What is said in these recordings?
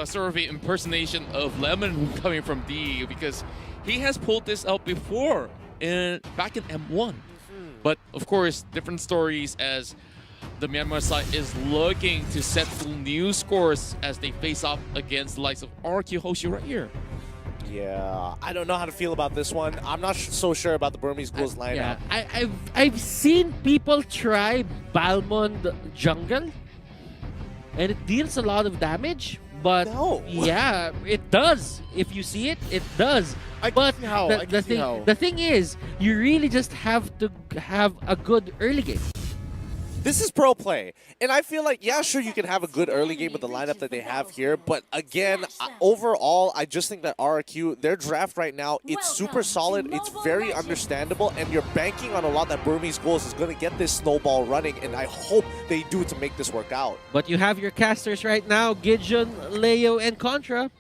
sort of an impersonation of Lemon coming from D, because he has pulled this out before back in M1. But of course, different stories as the Myanmar side is looking to set new scores as they face off against the likes of RRQ Hoshi right here. Yeah, I don't know how to feel about this one. I'm not so sure about the Burmese Ghouls lineup. Yeah, I've seen people try Balmond Jungle, and it deals a lot of damage. But yeah, it does. If you see it, it does. But the thing is, you really just have to have a good early game. This is pro play, and I feel like, yeah, sure, you can have a good early game with the lineup that they have here, but again, overall, I just think that RRQ, their draft right now, it's super solid, it's very understandable, and you're banking on a lot that Burmese Ghouls is going to get this snowball running, and I hope they do to make this work out. But you have your casters right now, Gideon, Leo, and Contra.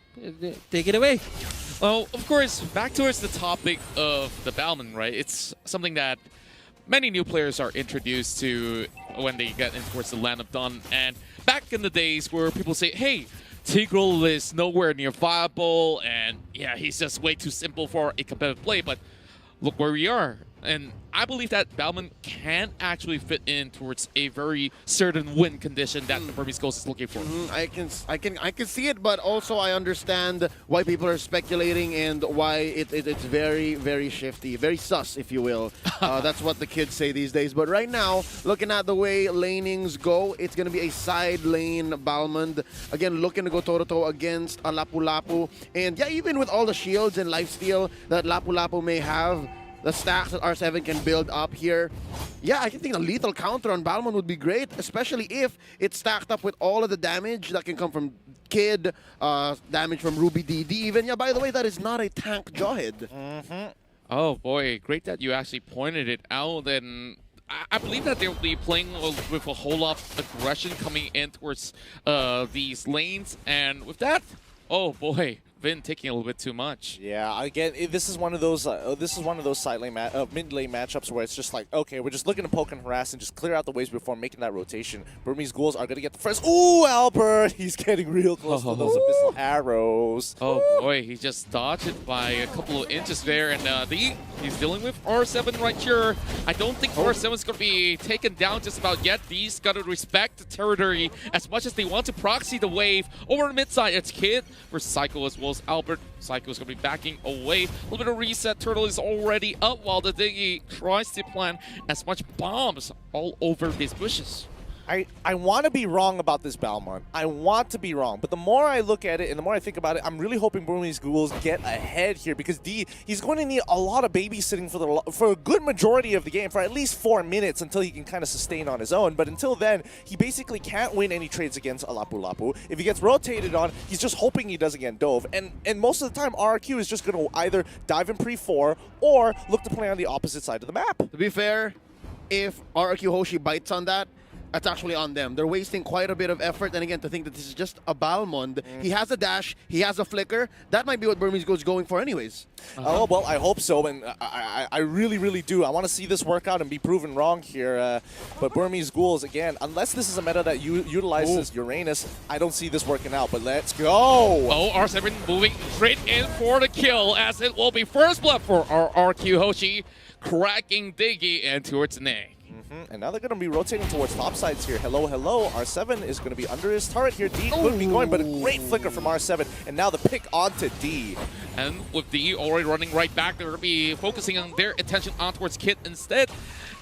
Take it away. Well, of course, back towards the topic of the Balmond, right? It's something that many new players are introduced to when they get in towards the land of Dawn. And back in the days where people say, hey, Tigreal is nowhere near viable, and yeah, he's just way too simple for a competitive play, but look where we are. And I believe that Balmond can actually fit in towards a very certain win condition that the Burmese Ghouls is looking for. I can see it, but also I understand why people are speculating and why it's very, very shifty, very sus, if you will. That's what the kids say these days. But right now, looking at the way lanings go, it's going to be a side lane Balmond. Again, looking to go toe-to-toe against a Lapu Lapu. And yeah, even with all the shields and lifesteal that Lapu Lapu may have, the stacks that R7 can build up here. Yeah, I can think a lethal counter on Balmond would be great, especially if it's stacked up with all of the damage that can come from Kid, damage from Ruby DD even. Yeah, by the way, that is not a tank Jawhead. Oh boy, great that you actually pointed it out. And I believe that they'll be playing with a whole lot of aggression coming in towards these lanes. And with that, oh boy, Vin taking a little bit too much. Yeah, again, this is one of those side lane mid lane matchups where it's just like, okay, we're just looking to poke and harass and just clear out the waves before making that rotation. Burmese Ghouls are gonna get the first. Ooh, Albert, he's getting real close to those abyssal arrows. Oh boy, he just dodged it by a couple of inches there, and he's dealing with R7 right here. I don't think R7 is gonna be taken down just about yet. These gotta respect the territory as much as they want to proxy the wave over the mid side. It's Kid versus Psycho as well. Albert. Psycho is going to be backing away. A little bit of reset. Turtle is already up while the Diggy tries to plant as much bombs all over these bushes. I want to be wrong about this Balmond. I want to be wrong. But the more I look at it and the more I think about it, I'm really hoping Burmese Ghouls get ahead here because he's going to need a lot of babysitting for a good majority of the game, for at least 4 minutes until he can kind of sustain on his own. But until then, he basically can't win any trades against a Lapu Lapu. If he gets rotated on, he's just hoping he doesn't get dove. And most of the time, RRQ is just going to either dive in pre-4 or look to play on the opposite side of the map. To be fair, if RRQ Hoshi bites on that, that's actually on them. They're wasting quite a bit of effort. And again, to think that this is just a Balmond. He has a dash, he has a flicker. That might be what Burmese Ghouls going for anyways. Oh, well, I hope so. And I really, really do. I want to see this work out and be proven wrong here. But Burmese Ghouls, again, unless this is a meta that utilizes Uranus, I don't see this working out. But let's go. Oh, R7 moving straight in for the kill, as it will be first blood for RRQ Hoshi, cracking Diggy and towards Nay. And now they're going to be rotating towards top sides here. Hello, hello. R7 is going to be under his turret here. D could be going, but a great flicker from R7. And now the pick onto D. And with D already running right back, they're going to be focusing on their attention on towards Kit instead.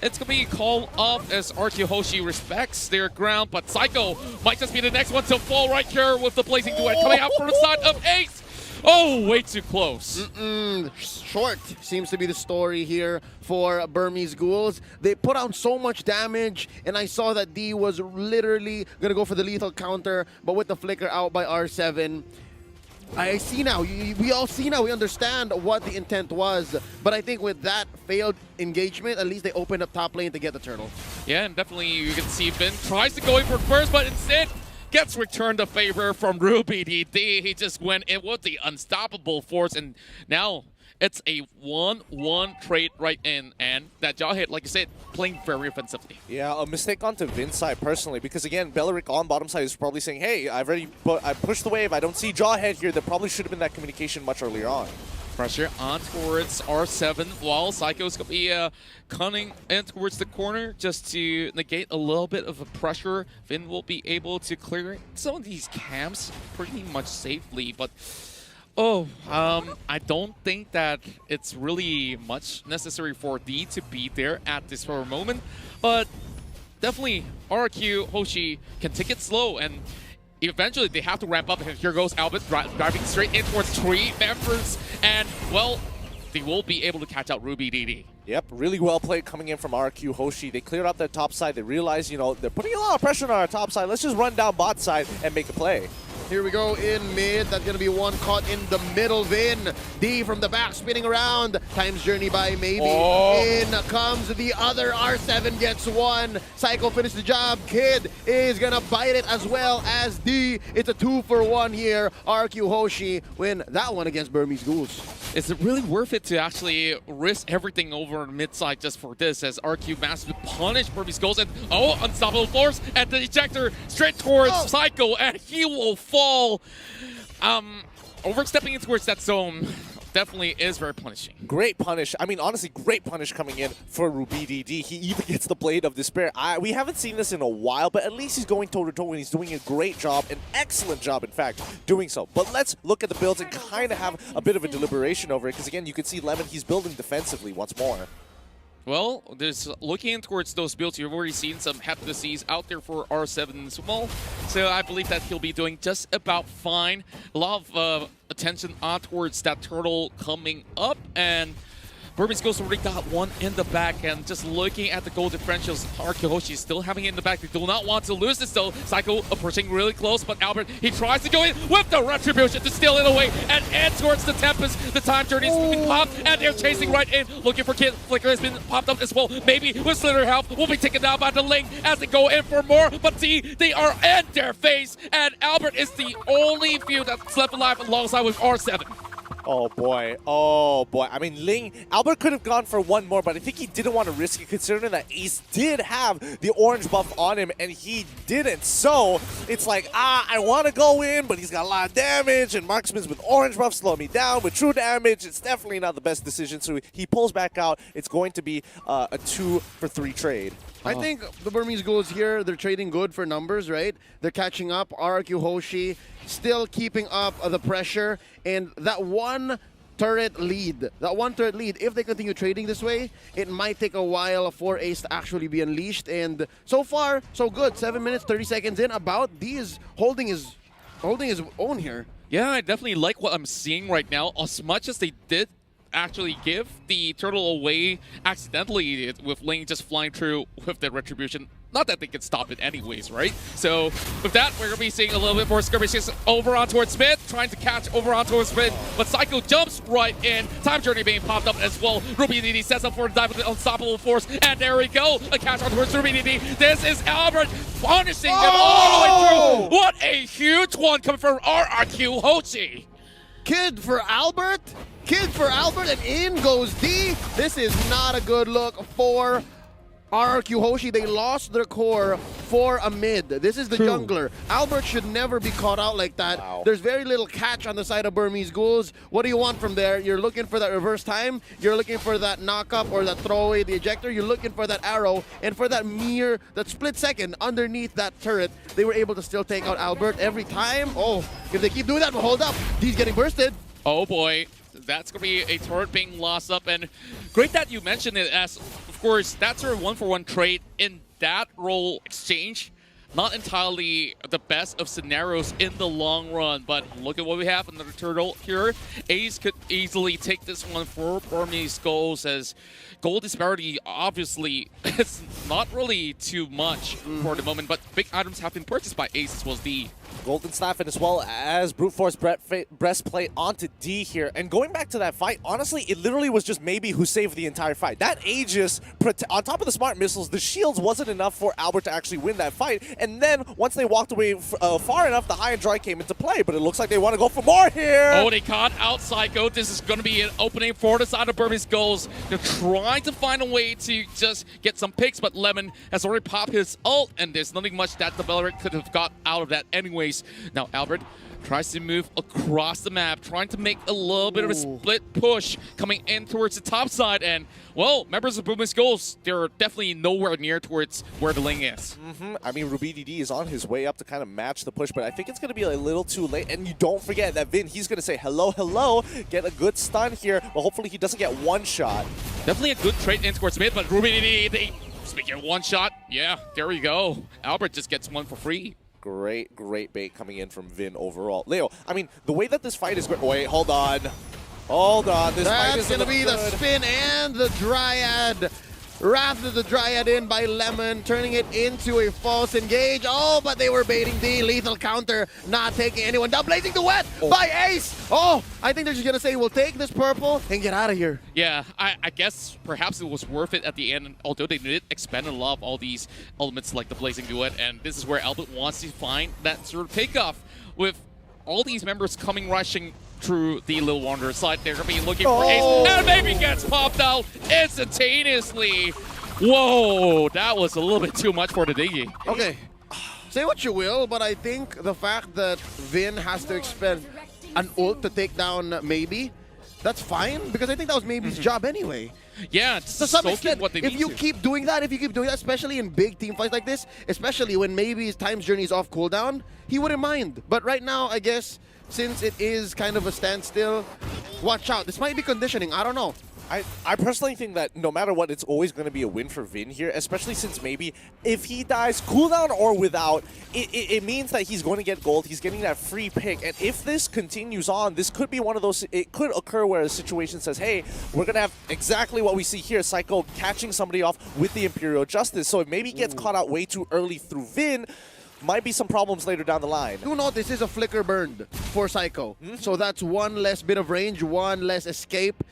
It's going to be called up as RQ Hoshi respects their ground, but Psycho might just be the next one to fall right here with the Blazing Duet coming out from the side of Ace. Oh, way too close. Short seems to be the story here for Burmese Ghouls. They put out so much damage, and I saw that D was literally going to go for the lethal counter, but with the flicker out by R7. I see now. We all see now. We understand what the intent was. But I think with that failed engagement, at least they opened up top lane to get the turtle. Yeah, and definitely you can see Vin tries to go in for first, but instead gets returned a favor from Ruby DD. He just went in with the unstoppable force, and now It's a 1-1 trade right in, and that jaw hit, like you said, playing very offensively. Yeah, a mistake onto Vin's side personally, because again, Belleric on bottom side is probably saying, hey, I pushed the wave, I don't see Jawhead here. There probably should have been that communication much earlier on. Pressure on towards R7, while Psycho's going to be cunning in towards the corner just to negate a little bit of a pressure. Vin will be able to clear some of these camps pretty much safely, but I don't think that it's really much necessary for D to be there at this very moment, but definitely RRQ, Hoshi can take it slow, and eventually they have to ramp up, and here goes Albert driving straight in towards 3 members, and, well, they will be able to catch out Ruby DD. Yep, really well played coming in from RRQ Hoshi. They cleared out their top side. They realized, you know, they're putting a lot of pressure on our top side. Let's just run down bot side and make a play. Here we go in mid. That's going to be one caught in the middle. Vin. D from the back spinning around. Time's journey by maybe. In comes the other. R7 gets one. Psycho finished the job. Kid is going to bite it as well as D. It's a 2-for-1 here. RQ Hoshi win that one against Burmese Ghouls. Is it really worth it to actually risk everything over mid-side just for this, as RQ manages to punish Burmese Ghouls, and unstoppable force at the ejector straight towards Psycho, and he will fall. Overstepping in towards that zone definitely is very punishing. Great punish. I mean, honestly, great punish coming in for Ruby DD. He even gets the Blade of Despair. We haven't seen this in a while, but at least he's going toe-to-toe, and he's doing a great job, an excellent job, in fact, doing so. But let's look at the builds and kind of have a bit of a deliberation over it, because, again, you can see Lemon, he's building defensively once more. Well, there's looking towards those builds. You've already seen some Hepatises out there for R7 as well. So I believe that he'll be doing just about fine. A lot of attention on towards that turtle coming up, and Burmese Ghouls already got one in the back, and just looking at the goal differentials, RQ Hoshi is still having it in the back. They do not want to lose this though. Psycho approaching really close, but Albert, he tries to go in with the Retribution to steal it away and end towards the Tempest. The time journey is being popped, and they're chasing right in, looking for Kid. Flicker has been popped up as well. Maybe with Slither help, will be taken down by the Ling as they go in for more, but see, they are in their face, and Albert is the only few that's left alive alongside with R7. Oh boy, oh boy. I mean, Albert could have gone for one more, but I think he didn't want to risk it, considering that Ace did have the orange buff on him, and he didn't. So it's like, I want to go in, but he's got a lot of damage, and Marksman's with orange buff slow me down. With true damage, it's definitely not the best decision. So he pulls back out. It's going to be a 2-for-3 trade. I think the Burmese Ghouls here, they're trading good for numbers, right? They're catching up. RRQ Hoshi still keeping up the pressure, and that one turret lead, if they continue trading this way, it might take a while for Ace to actually be unleashed. And so far, so good. 7 minutes, 30 seconds in. About D is holding his own here. Yeah, I definitely like what I'm seeing right now. As much as they did actually give the turtle away accidentally, with Ling just flying through with the Retribution. Not that they can stop it anyways, right? So with that, we're going to be seeing a little bit more skirmishes over on towards Smith, trying to catch over on towards Smith, but Psycho jumps right in. Time Journey being popped up as well. Ruby DD sets up for a dive with the unstoppable force, and there we go. A catch on towards Ruby DD. This is Albert punishing him all the way through. What a huge one coming from RRQ Hoshi. Kid for Albert, and in goes D. This is not a good look for RRQ Hoshi. They lost their core for a mid. This is the jungler. Albert should never be caught out like that. Wow. There's very little catch on the side of Burmese Ghouls. What do you want from there? You're looking for that reverse time. You're looking for that knock-up or that throw away the ejector. You're looking for that arrow. And for that split second underneath that turret, they were able to still take out Albert every time. Oh, if they keep doing that, hold up. He's getting bursted. Oh boy. That's going to be a turret being lost up, and great that you mentioned it, as, of course, that's a 1-for-1 trade in that role exchange. Not entirely the best of scenarios in the long run, but look at what we have in the turtle here. Ace could easily take this one for Burmese Ghouls, as goal disparity obviously is not really too much for the moment, but big items have been purchased by Ace as well as D. Golden Staff, and as well as Brute Force Breastplate onto D here. And going back to that fight, honestly, it literally was just maybe who saved the entire fight. That Aegis, on top of the smart missiles, the shields wasn't enough for Albert to actually win that fight. And And then once they walked away far enough, the high and dry came into play. But it looks like they want to go for more here. Oh, they caught out Psycho. This is going to be an opening for the side of Burmese Ghouls. They're trying to find a way to just get some picks, but Lemon has already popped his ult, and there's nothing much that the Valorant could have got out of that anyways. Now, Albert tries to move across the map, trying to make a little bit of a split push coming in towards the top side. And, well, members of Burmese Ghouls, they're definitely nowhere near towards where the lane is. I mean, RubyDD is on his way up to kind of match the push, but I think it's going to be a little too late. And you don't forget that Vin, he's going to say hello, hello, get a good stun here, but hopefully he doesn't get one shot. Definitely a good trade in towards mid, but RubyDD, speaking of one shot, yeah, there we go. Albert just gets one for free. Great bait coming in from Vin overall. Leo, I mean, the way that this fight is going... Wait, hold on. Hold on. This fight is going to be the spin and the Dryad. Wrath of the Dryad in by Lemon, turning it into a false engage. Oh, but they were baiting the lethal counter, not taking anyone down. Blazing the wet by Ace. Oh, I think they're just going to say, we'll take this purple and get out of here. Yeah, I guess perhaps it was worth it at the end, although they did expend a lot of all these elements like the Blazing Duet, and this is where Albert wants to find that sort of takeoff with all these members coming rushing through the Little Wanderer side. They're going to be looking for Ace, and maybe gets popped out instantaneously. Whoa, that was a little bit too much for the Diggy. Okay, say what you will, but I think the fact that Vin has to expend an ult to take down Maybe, that's fine, because I think that was Maybe's job anyway. Yeah, to some extent, what they if you keep doing that, especially in big team fights like this, especially when Maybe's time's journey is off cooldown, he wouldn't mind. But right now, I guess, since it is kind of a standstill, watch out. This might be conditioning. I don't know. I personally think that no matter what, it's always going to be a win for Vin here, especially since maybe if he dies cooldown or without, it means that he's going to get gold. He's getting that free pick. And if this continues on, this could be one of those, it could occur where a situation says, hey, we're going to have exactly what we see here, Psycho catching somebody off with the Imperial Justice. So if maybe he gets caught out way too early through Vin, might be some problems later down the line. Do note this is a flicker burned for Psycho. So that's one less bit of range, one less escape.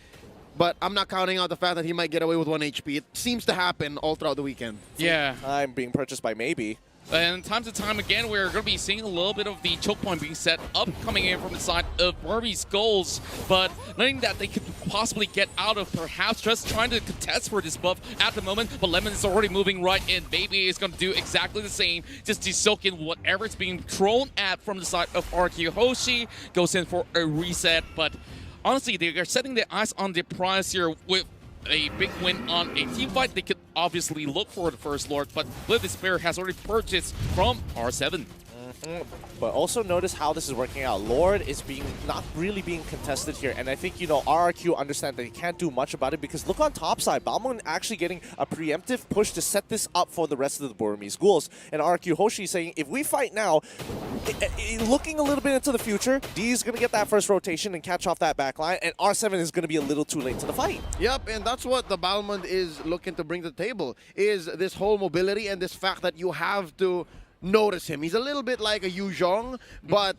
But I'm not counting out the fact that he might get away with 1 HP. It seems to happen all throughout the weekend. Yeah. I'm being purchased by Maybe. And time to time again, we're going to be seeing a little bit of the choke point being set up coming in from the side of Burmese Ghouls, but nothing that they could possibly get out of, perhaps just trying to contest for this buff at the moment. But Lemon is already moving right in. Baby is going to do exactly the same, just to soak in whatever is being thrown at from the side of RRQ. Hoshi goes in for a reset, but honestly, they are setting their eyes on the prize here with a big win on a team fight. They could obviously look for the first Lord, but Live Despair has already purchased from R7. But also notice how this is working out. Lord is not really being contested here, and I think, you know, RRQ understand that he can't do much about it because look on top side, Balmon actually getting a preemptive push to set this up for the rest of the Burmese Ghouls. And RRQ Hoshi saying, if we fight now, looking a little bit into the future, D is going to get that first rotation and catch off that back line, and R7 is going to be a little too late to the fight. Yep, and that's what the Balmond is looking to bring to the table, is this whole mobility and this fact that you have to notice him. He's a little bit like a Yu Zhong, but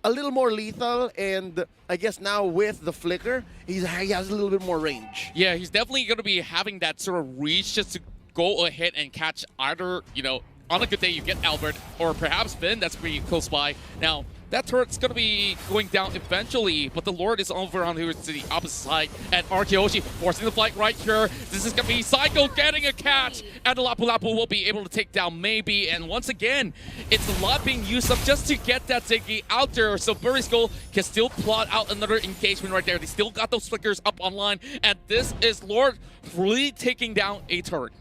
a little more lethal, and I guess now with the flicker, he has a little bit more range. Yeah, he's definitely going to be having that sort of reach just to go ahead and catch either, you know, on a good day you get Albert, or perhaps Finn, that's pretty close by. Now, that turret's going to be going down eventually, but the Lord is over on here to the opposite side, and Hoshi forcing the flight right here. This is going to be Psycho getting a catch, and the Lapu Lapu will be able to take down Maybe, and once again, it's a lot being used up just to get that Ziggy out there, so Burmese Ghouls can still plot out another engagement right there. They still got those flickers up online, and this is Lord really taking down a turret.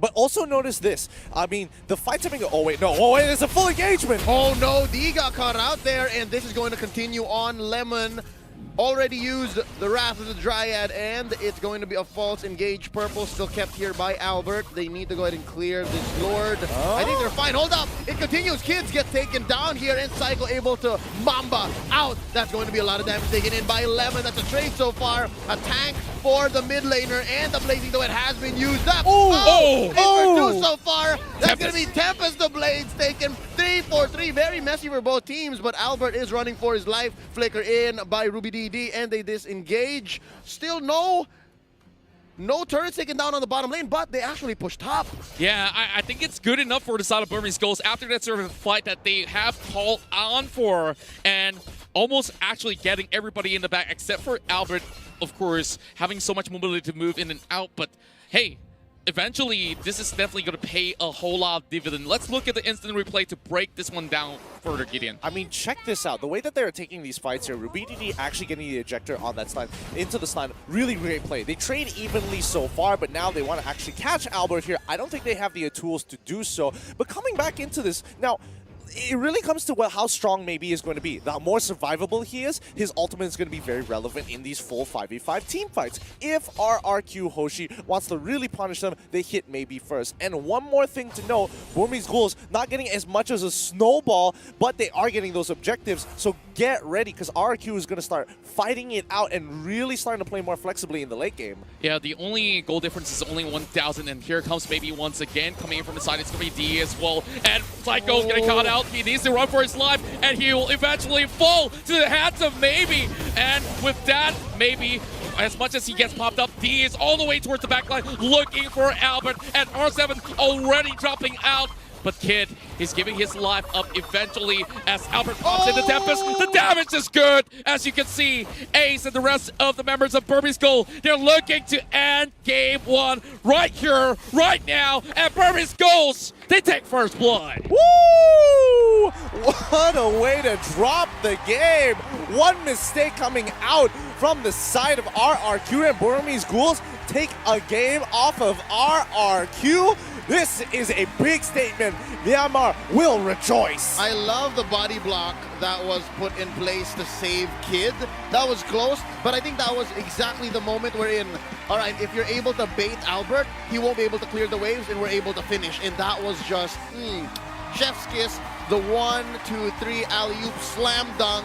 But also notice this. I mean, the fight's having oh wait, it's a full engagement. Oh no, D got caught out there, and this is going to continue on. Lemon already used the Wrath of the Dryad, and it's going to be a false engage. Purple still kept here by Albert. They need to go ahead and clear this Lord. I think they're fine. Hold up. It continues. Kids get taken down here, and Psycho able to Mamba out. That's going to be a lot of damage taken in by Lemon. That's a trade so far. A tank for the mid laner, and the Blazing Duet has been used up. Two so far. That's going to be Tempest the Blades taken 3-4-3. Very messy for both teams, but Albert is running for his life. Flicker in by RubyDD, and they disengage. Still no No turrets taken down on the bottom lane, but they actually pushed top. Yeah, I think it's good enough for the side of Burmese Ghouls after that sort of fight that they have called on for, and almost actually getting everybody in the back except for Albert, of course, having so much mobility to move in and out. But hey, eventually this is definitely going to pay a whole lot of dividend. Let's look at the instant replay to break this one down further, Gideon. I mean, check this out. The way that they're taking these fights here, RubyDD actually getting the ejector on that stun, into the stun, really great play. They trade evenly so far, but now they want to actually catch Albert here. I don't think they have the tools to do so. But coming back into this, now, it really comes to how strong maybe is going to be. The more survivable he is, his ultimate is going to be very relevant in these full 5v5 team fights. If RRQ Hoshi wants to really punish them, they hit maybe first. And one more thing to note, Burmese Ghouls not getting as much as a snowball, but they are getting those objectives. So get ready, because RRQ is going to start fighting it out and really starting to play more flexibly in the late game. Yeah, the only goal difference is only 1,000, and here comes maybe once again coming in from the side. It's going to be D as well, and Psycho's getting caught out. He needs to run for his life, and he will eventually fall to the hands of Maybe. And with that, Maybe, as much as he gets popped up, D is all the way towards the backline looking for Albert, and R7 already dropping out. But Kid, he's giving his life up eventually as Albert pops in the Tempest. The damage is good, as you can see. Ace and the rest of the members of Burmese Ghouls, they're looking to end game one right here, right now. And Burmese Ghouls, they take first blood. Woo! What a way to drop the game. One mistake coming out from the side of RRQ, and Burmese Ghouls take a game off of RRQ. This is a big statement. Myanmar will rejoice. I love the body block that was put in place to save Kid. That was close, but I think that was exactly the moment we're in. All right, if you're able to bait Albert, he won't be able to clear the waves, and we're able to finish. And that was just chef's kiss. The 1, 2, 3 alley-oop slam dunk.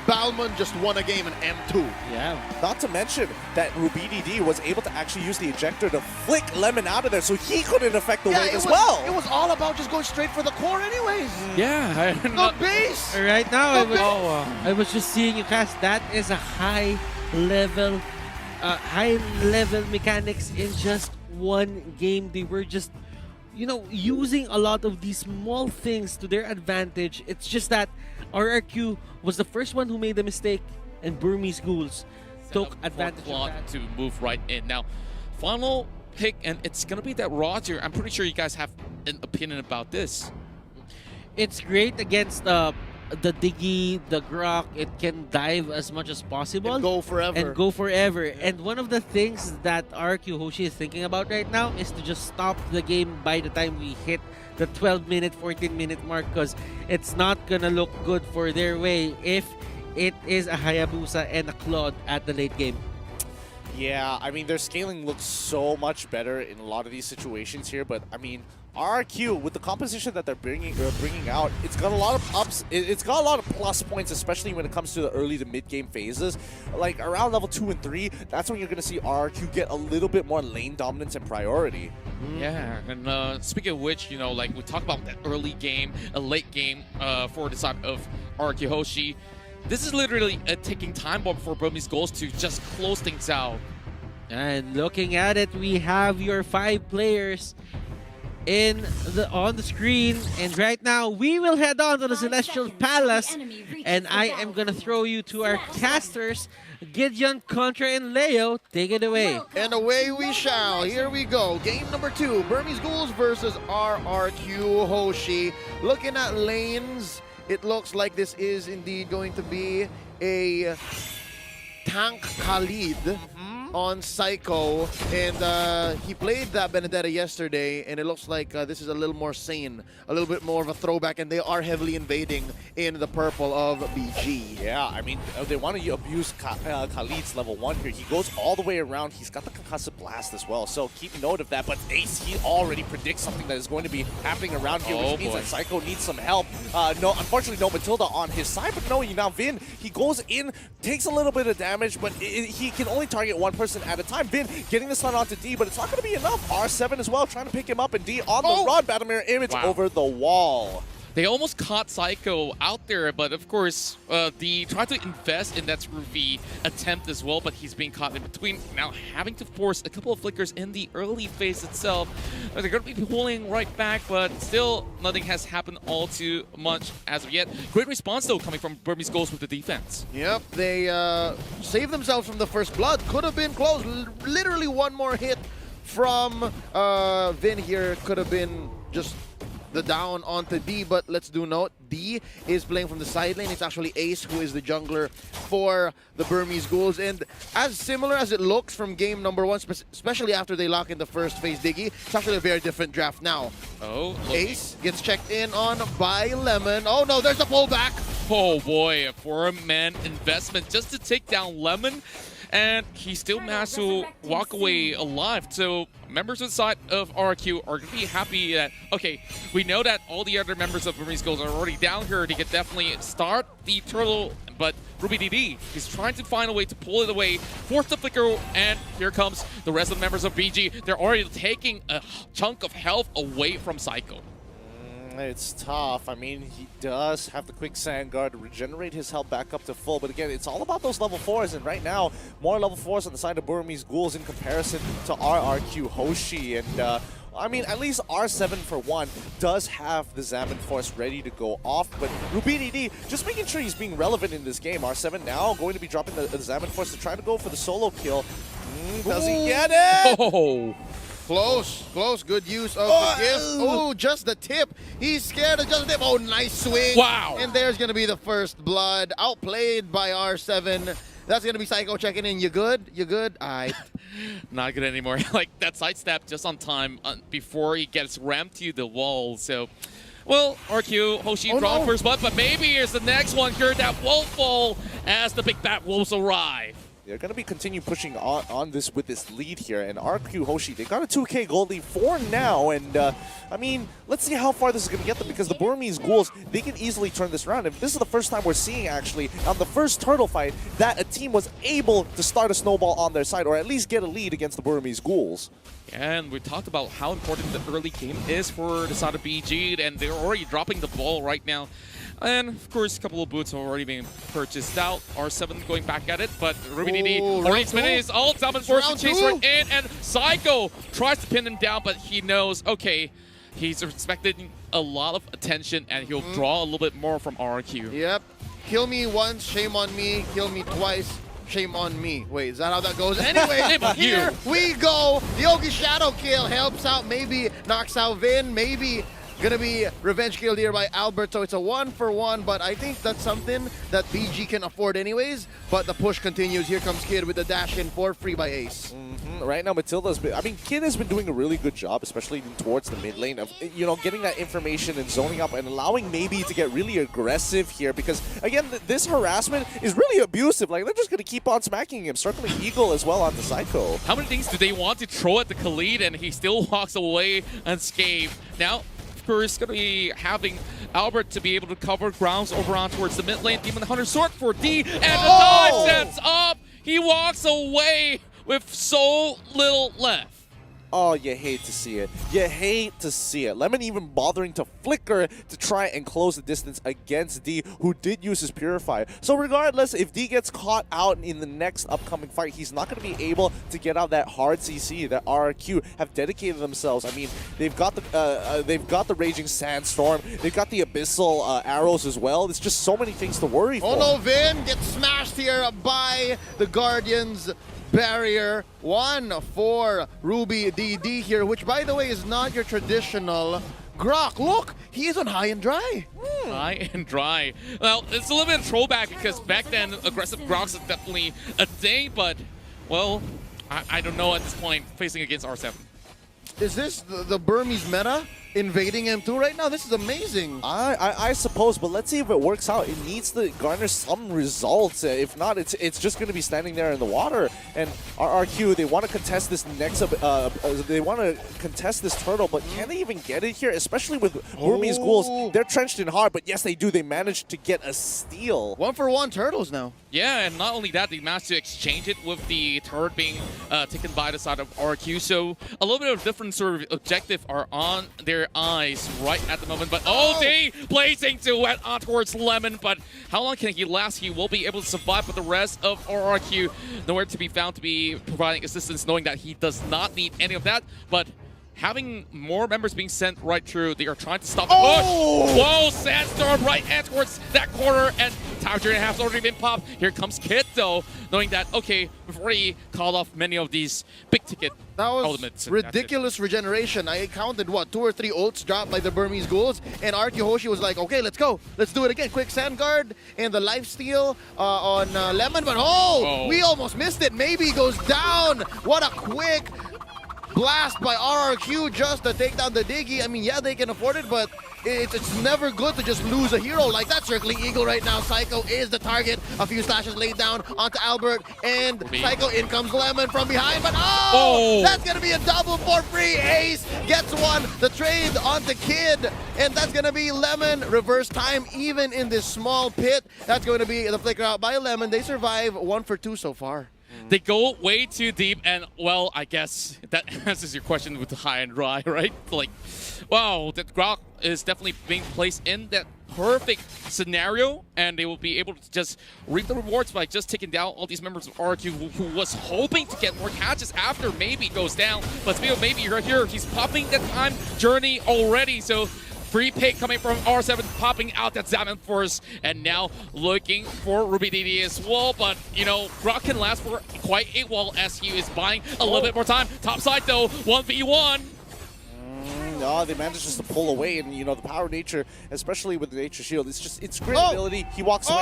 Balmond just won a game in M2. Yeah. Not to mention that RubyDD was able to actually use the ejector to flick Lemon out of there, so he couldn't affect the wave as well. It was all about just going straight for the core anyways. Yeah. The base! Right now, I was just seeing you cast. That is a high level mechanics in just one game. They were just, you know, using a lot of these small things to their advantage. It's just that RRQ was the first one who made the mistake, and Burmese Ghouls took advantage of that. To move right in. Now, final pick, and it's going to be that Roger. I'm pretty sure you guys have an opinion about this. It's great against the Diggy, the Grok. It can dive as much as possible. And go forever. And one of the things that RQ Hoshi is thinking about right now is to just stop the game by the time we hit the 12-minute, 14-minute mark, because it's not going to look good for their way if it is a Hayabusa and a Claude at the late game. Yeah, I mean, their scaling looks so much better in a lot of these situations here, but I mean, RRQ, with the composition that they're bringing out, it's got a lot of ups. It's got a lot of plus points, especially when it comes to the early to mid game phases. Like around level 2 and 3, that's when you're going to see RRQ get a little bit more lane dominance and priority. Yeah, and speaking of which, you know, like we talked about that early game, a late game for the side of RRQ Hoshi. This is literally a ticking time bomb for Burmese Ghouls to just close things out. And looking at it, we have your 5 players on the screen, and right now we will head on to the Celestial Palace, and I am gonna throw you to our casters, Gideon, Contra, and Leo. Take it away. And away we shall. Here we go. Game number 2, Burmese Ghouls versus RRQ Hoshi. Looking at lanes, it looks like this is indeed going to be a tank Khalid on Psycho, and he played that Benedetta yesterday, and it looks like this is a little more sane, a little bit more of a throwback, and they are heavily invading in the purple of BG. Yeah, I mean, they want to abuse Khalid's level 1 here. He goes all the way around. He's got the Concussive Blast as well, so keep note of that. But Ace, he already predicts something that is going to be happening around here, which means that Psycho needs some help. No, unfortunately, no Matilda on his side, but no, now Vin, he goes in, takes a little bit of damage, but he can only target one person at a time. Vin getting the stun onto D, but it's not going to be enough. R7 as well, trying to pick him up, and D on the rod, Battle Mirror Image over the wall. They almost caught Psycho out there, but of course, they tried to invest in that Ruby attempt as well, but he's being caught in between. Now having to force a couple of flickers in the early phase itself. They're going to be pulling right back, but still nothing has happened all too much as of yet. Great response though coming from Burmese Ghouls with the defense. Yep, they saved themselves from the first blood. Could have been close. Literally one more hit from Vin here could have been just the down onto D, but let's do note, D is playing from the side lane. It's actually Ace who is the jungler for the Burmese Ghouls, and as similar as it looks from game number 1, especially after they lock in the first phase Diggy, it's actually a very different draft now. Oh, Ace gets checked in on by Lemon. Oh no, there's a pullback. Oh boy, a 4-man investment just to take down Lemon. And he still managed to walk away alive. So members inside of RRQ are going to be happy that, okay, we know that all the other members of Burmese Ghouls are already down here. They can definitely start the turtle, but RubyDD is trying to find a way to pull it away, force the flicker, and here comes the rest of the members of BG. They're already taking a chunk of health away from Psycho. It's tough. I mean, he does have the quick sand guard to regenerate his health back up to full. But again, it's all about those level 4s. And right now, more level 4s on the side of Burmese Ghouls in comparison to RRQ Hoshi. And I mean, at least R7 for one does have the Zaman Force ready to go off. But RubyDD just making sure he's being relevant in this game. R7 now going to be dropping the Zaman Force to try to go for the solo kill. Does he get it? Oh. Close, close, good use of the gift. Oh, just the tip. He's scared of just the tip. Oh, nice swing. Wow. And there's going to be the first blood. Outplayed by R7. That's going to be Psycho checking in. You good? You good? All right. Not good anymore. Like that sidestep just on time before he gets rammed to the wall. So, well, RQ, Hoshi drawing first blood, but maybe here's the next one here that won't fall as the big bad wolves arrive. They're going to be continue pushing on this with this lead here. And RQ Hoshi, they got a 2K gold lead for now. And, I mean, let's see how far this is going to get them because the Burmese Ghouls, they can easily turn this around. And this is the first time we're seeing, actually, on the first turtle fight, that a team was able to start a snowball on their side or at least get a lead against the Burmese Ghouls. And we talked about how important the early game is for the side of BG, and they're already dropping the ball right now. And, of course, a couple of boots have already been purchased out. R7 going back at it, but RubyDD already spinning his ult. Zaman forced to chase right in, and Psycho tries to pin him down, but he knows, okay, he's expecting a lot of attention, and he'll draw a little bit more from RRQ. Yep. Kill me once, shame on me. Kill me twice, shame on me. Wait, is that how that goes? Anyway, here we go. The Yogi Shadow kill helps out, maybe knocks out Vin, maybe gonna be revenge kill here by Albert, so it's a 1-for-1, but I think that's something that BG can afford anyways, but the push continues. Here comes Kid with the dash in for free by Ace. Right now, Matilda's been, I mean, Kid has been doing a really good job, especially towards the mid lane of, you know, getting that information and zoning up and allowing maybe to get really aggressive here because, again, this harassment is really abusive. Like, they're just going to keep on smacking him, circling Eagle as well on the Psycho. How many things do they want to throw at the Khalid, and he still walks away unscathed? Now, of course, going to be having Albert to be able to cover grounds over on towards the mid lane. Demon Hunter sword for D, and the dive sets up. He walks away with so little left. Oh, you hate to see it. You hate to see it. Lemon even bothering to flicker to try and close the distance against D, who did use his Purifier. So regardless, if D gets caught out in the next upcoming fight, he's not going to be able to get out that hard CC that RRQ have dedicated themselves. I mean, they've got the Raging Sandstorm. They've got the Abyssal arrows as well. There's just so many things to worry for. Oh no, Vin gets smashed here by the Guardians. Barrier 1 for RubyDD here, which by the way is not your traditional Grok. Look, he is on high and dry. High and dry. Well, it's a little bit of throwback because back then aggressive Groks is definitely a thing, but well, I don't know at this point facing against R7. Is this the Burmese meta invading M2 right now? This is amazing. I suppose, but let's see if it works out. It needs to garner some results. If not, it's just going to be standing there in the water. And RRQ, they want to contest this next. They want to contest this turtle, but can they even get it here? Especially with Burmese Ghouls, they're trenched in hard. But yes, they do. They managed to get a steal. 1-for-1 turtles now. Yeah, and not only that, they managed to exchange it with the turret being taken by the side of RRQ. So a little bit of different sort of objective are on their their eyes right at the moment. But they blazing to wet on towards Lemon. But how long can he last? He will be able to survive, but the rest of RRQ nowhere to be found to be providing assistance, knowing that he does not need any of that. But having more members being sent right through, they are trying to stop the push. Whoa, Sandstorm right at towards that corner, and Time Journey has already been popped. Here comes Kid, though, knowing that, okay, we've already called off many of these big-ticket elements. That was ridiculous regeneration. I counted, what, 2 or 3 ults dropped by the Burmese Ghouls, and RRQ Hoshi was like, okay, let's go. Let's do it again. Quick Sand Guard and the lifesteal on Lemon, but we almost missed it. Maybe he goes down. What a quick blast by RRQ just to take down the Diggy. I mean, yeah, they can afford it, but it's never good to just lose a hero like that. Circling Eagle right now. Psycho is the target. A few slashes laid down onto Albert, and Psycho, in comes Lemon from behind, but that's going to be a double for free. Ace gets one. The trade onto Kid, and that's going to be Lemon. Reverse time even in this small pit. That's going to be the flicker out by Lemon. They survive 1 for 2 so far. They go way too deep, and, well, I guess that answers your question with the high and dry, right? Like, wow, that Grok is definitely being placed in that perfect scenario, and they will be able to just reap the rewards by just taking down all these members of RRQ who was hoping to get more catches after maybe goes down. But speaking of maybe right here, he's popping the Time Journey already, so free pick coming from R7, popping out that Zaman Force, and now looking for Ruby DD as well. But, you know, Grok can last for quite a while as he is buying a little bit more time. Top side, though, 1v1. No, they managed just to pull away, and you know, the power of nature, especially with the nature shield, it's great ability. He walks away.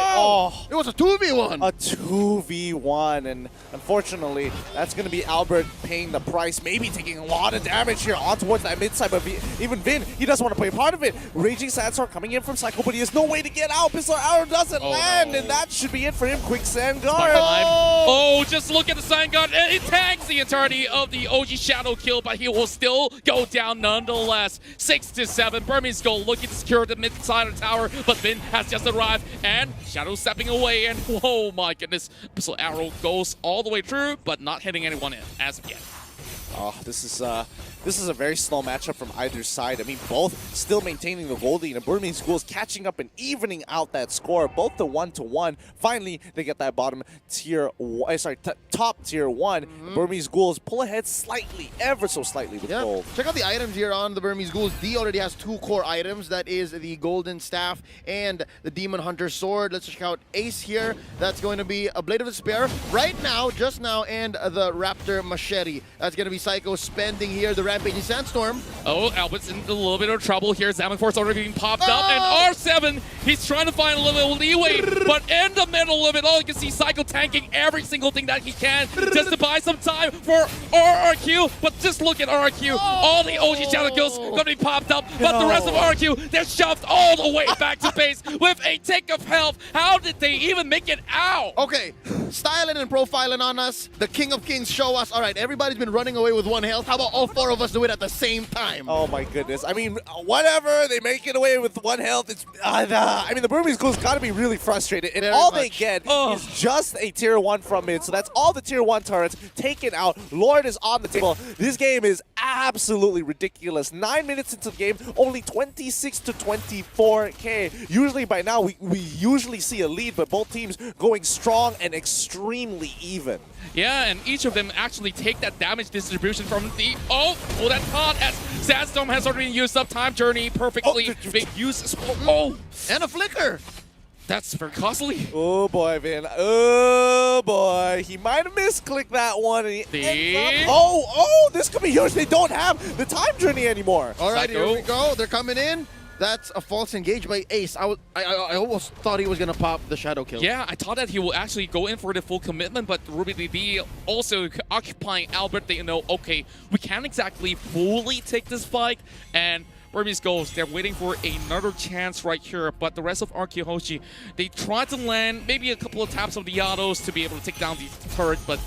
It was a 2v1. A 2v1, and unfortunately, that's going to be Albert paying the price, maybe taking a lot of damage here on towards that mid side, but even Vin, he doesn't want to play a part of it. Raging Sandstorm coming in from Psycho, but he has no way to get out. Pistol Arrow doesn't land, and that should be it for him. Quick Sand Guard. Just look at the Sand Guard, and it tags the entirety of the OG Shadow kill, but he will still go down nonetheless. 6-7. Burmese goal looking to secure the mid side of the tower, but Vin has just arrived, and Shadow stepping away, and oh my goodness, Pistol Arrow goes all the way through, but not hitting anyone as of yet. Oh, this is a very slow matchup from either side. I mean, both still maintaining the gold lead, and Burmese Ghouls catching up and evening out that score, both the 1-1. Finally, they get that top tier 1. Burmese Ghouls pull ahead slightly, ever so slightly with gold. Check out the items here on the Burmese Ghouls. D already has 2 core items. That is the Golden Staff and the Demon Hunter Sword. Let's check out Ace here. That's going to be a Blade of Despair right now, just now, and the Raptor Machete. That's going to be Psycho spending here the Rampaging Sandstorm. Albert's in a little bit of trouble here. Zaman Force already being popped up, and R7, he's trying to find a little bit of leeway, but in the middle of it all, you can see Psycho tanking every single thing that he can just to buy some time for RRQ. But just look at RRQ. All the OG Shadow kills going to be popped up, but the rest of RRQ, they're shoved all the way back to base with a tick of health. How did they even make it out? Okay, styling and profiling on us. The King of Kings show us, all right, everybody's been running away with 1 health. How about all 4 of us do it at the same time? Oh my goodness. I mean, whatever, they make it away with 1 health. It's I mean, the Burmese Ghouls got to be really frustrated, and all they get is just a tier 1 from mid. So that's all the tier 1 turrets taken out. Lord is on the table. This game is absolutely ridiculous. 9 minutes into the game, only 26 to 24K. Usually by now, we usually see a lead, but both teams going strong and extremely even. Yeah, and each of them actually take that damage distribution from the that taunt as Sandstorm has already used up Time Journey perfectly. Big use and a flicker. That's very costly. Oh boy, Vin. Oh boy. He might have misclicked that one. And he this could be huge. They don't have the Time Journey anymore. All right, here we go. They're coming in. That's a false engage by Ace. I almost thought he was going to pop the shadow kill. Yeah, I thought that he will actually go in for the full commitment, but Ruby DD also occupying Albert. They know, okay, we can't exactly fully take this fight, and Burmese Ghouls, they're waiting for another chance right here, but the rest of RRQ Hoshi, they try to land maybe a couple of taps of the autos to be able to take down these turrets, but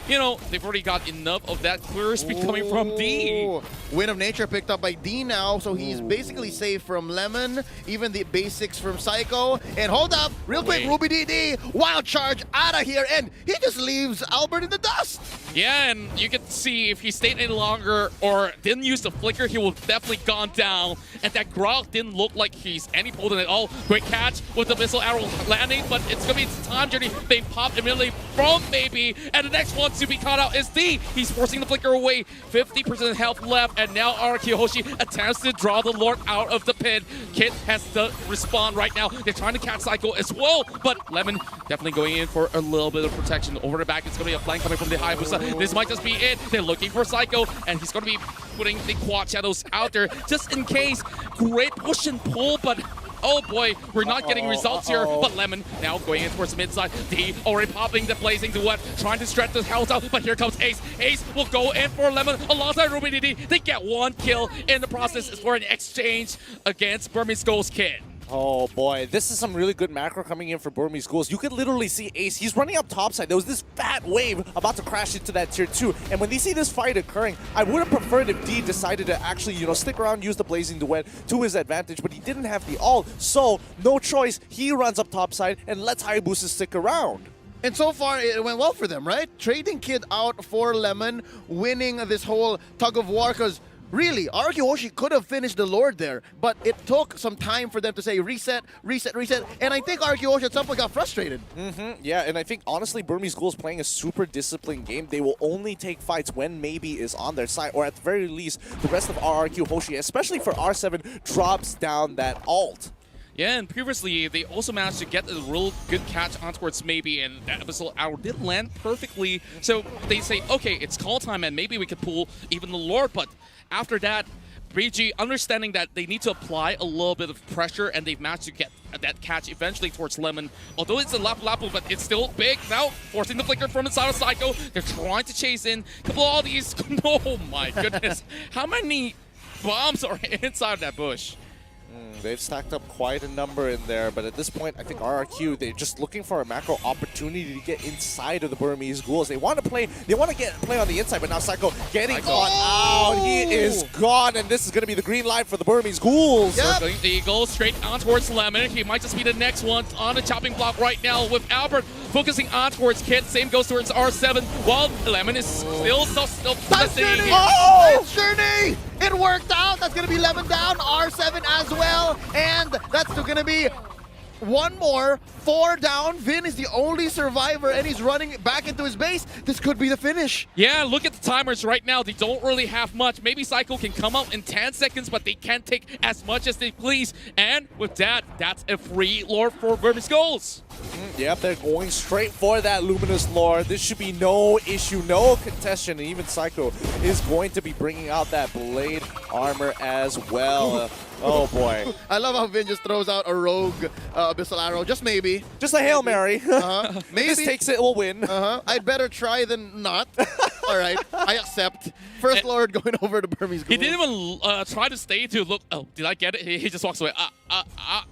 you know, they've already got enough of that clear speed coming from D. Wind of Nature picked up by D now, so he's basically safe from Lemon, even the basics from Psycho. And hold up, real quick, Ruby DD, wild charge out of here, and he just leaves Albert in the dust. Yeah, and you can see if he stayed any longer or didn't use the flicker, he would definitely gone down. And that Grog didn't look like he's any potent at all. Great catch with the missile arrow landing, but it's going to be time journey being popped immediately from Maybe. And the next one to be caught out is D. He's forcing the flicker away. 50% health left, and now RRQ Hoshi attempts to draw the Lord out of the pit. Kid has to respond right now. They're trying to catch Psycho as well, but Lemon definitely going in for a little bit of protection. Over the back, it's going to be a flank coming from the Hayabusa. This might just be it. They're looking for Psycho, and he's going to be putting the quad shadows out there just in case. Great push and pull, but oh boy, we're not getting results here. But Lemon now going in towards the mid side. D already popping the blazing duet, trying to stretch the health out, but here comes Ace. Ace will go in for Lemon alongside Ruby DD. They get one kill in the process for an exchange against Burmese Ghouls Kid. Oh boy, this is some really good macro coming in for Burmese Ghouls. You could literally see Ace. He's running up topside. There was this fat wave about to crash into that tier 2. And when they see this fight occurring, I would have preferred if D decided to actually, stick around, use the Blazing Duet to his advantage, but he didn't have the ult. So, no choice. He runs up topside and lets Hayabusa stick around. And so far, it went well for them, right? Trading Kid out for Lemon, winning this whole tug of war, because really, RRQ Hoshi could have finished the Lord there, but it took some time for them to say reset, reset, reset, and I think RRQ Hoshi at some point got frustrated. Yeah, and I think, honestly, Burmese Ghouls playing a super disciplined game. They will only take fights when Maybe is on their side, or at the very least, the rest of RRQ Hoshi, especially for R7, drops down that ult. Yeah, and previously, they also managed to get a real good catch on towards Maybe, and that missile arrow did land perfectly. So they say, okay, it's call time, and maybe we could pull even the Lord, but after that, BG understanding that they need to apply a little bit of pressure, and they've managed to get that catch eventually towards Lemon. Although it's a Lapu Lapu, but it's still big. Now, forcing the flicker from inside of Psycho. They're trying to chase in. Couple of all these. Oh my goodness. How many bombs are inside of that bush? They've stacked up quite a number in there, but at this point, I think RRQ, they're just looking for a macro opportunity to get inside of the Burmese Ghouls. They want to play on the inside, but now Psycho getting caught out. He is gone, and this is going to be the green light for the Burmese Ghouls. Yep. The Eagle straight on towards Lemon. He might just be the next one on the chopping block right now with Albert focusing on towards Kid. Same goes towards R7, while Lemon is still That's Journey! It's Journey! It worked out. That's going to be Lemon down, R7 as well. And that's still going to be one more, 4 down. Vin is the only survivor, and he's running back into his base. This could be the finish. Yeah, look at the timers right now. They don't really have much. Maybe Psycho can come out in 10 seconds, but they can't take as much as they please. And with that, that's a free Lord for Burmese Ghouls. Yep, they're going straight for that Luminous Lord. This should be no issue, no contestation, and even Psycho is going to be bringing out that Blade armor as well. Oh boy. I love how Vin just throws out a rogue Abyssal Arrow. Just maybe. Just a Hail Mary. Maybe. If this takes it, we'll win. I'd better try than not. All right, I accept. First Lord going over to Burmese Ghouls. He didn't even try to stay to look. Oh, did I get it? He just walks away.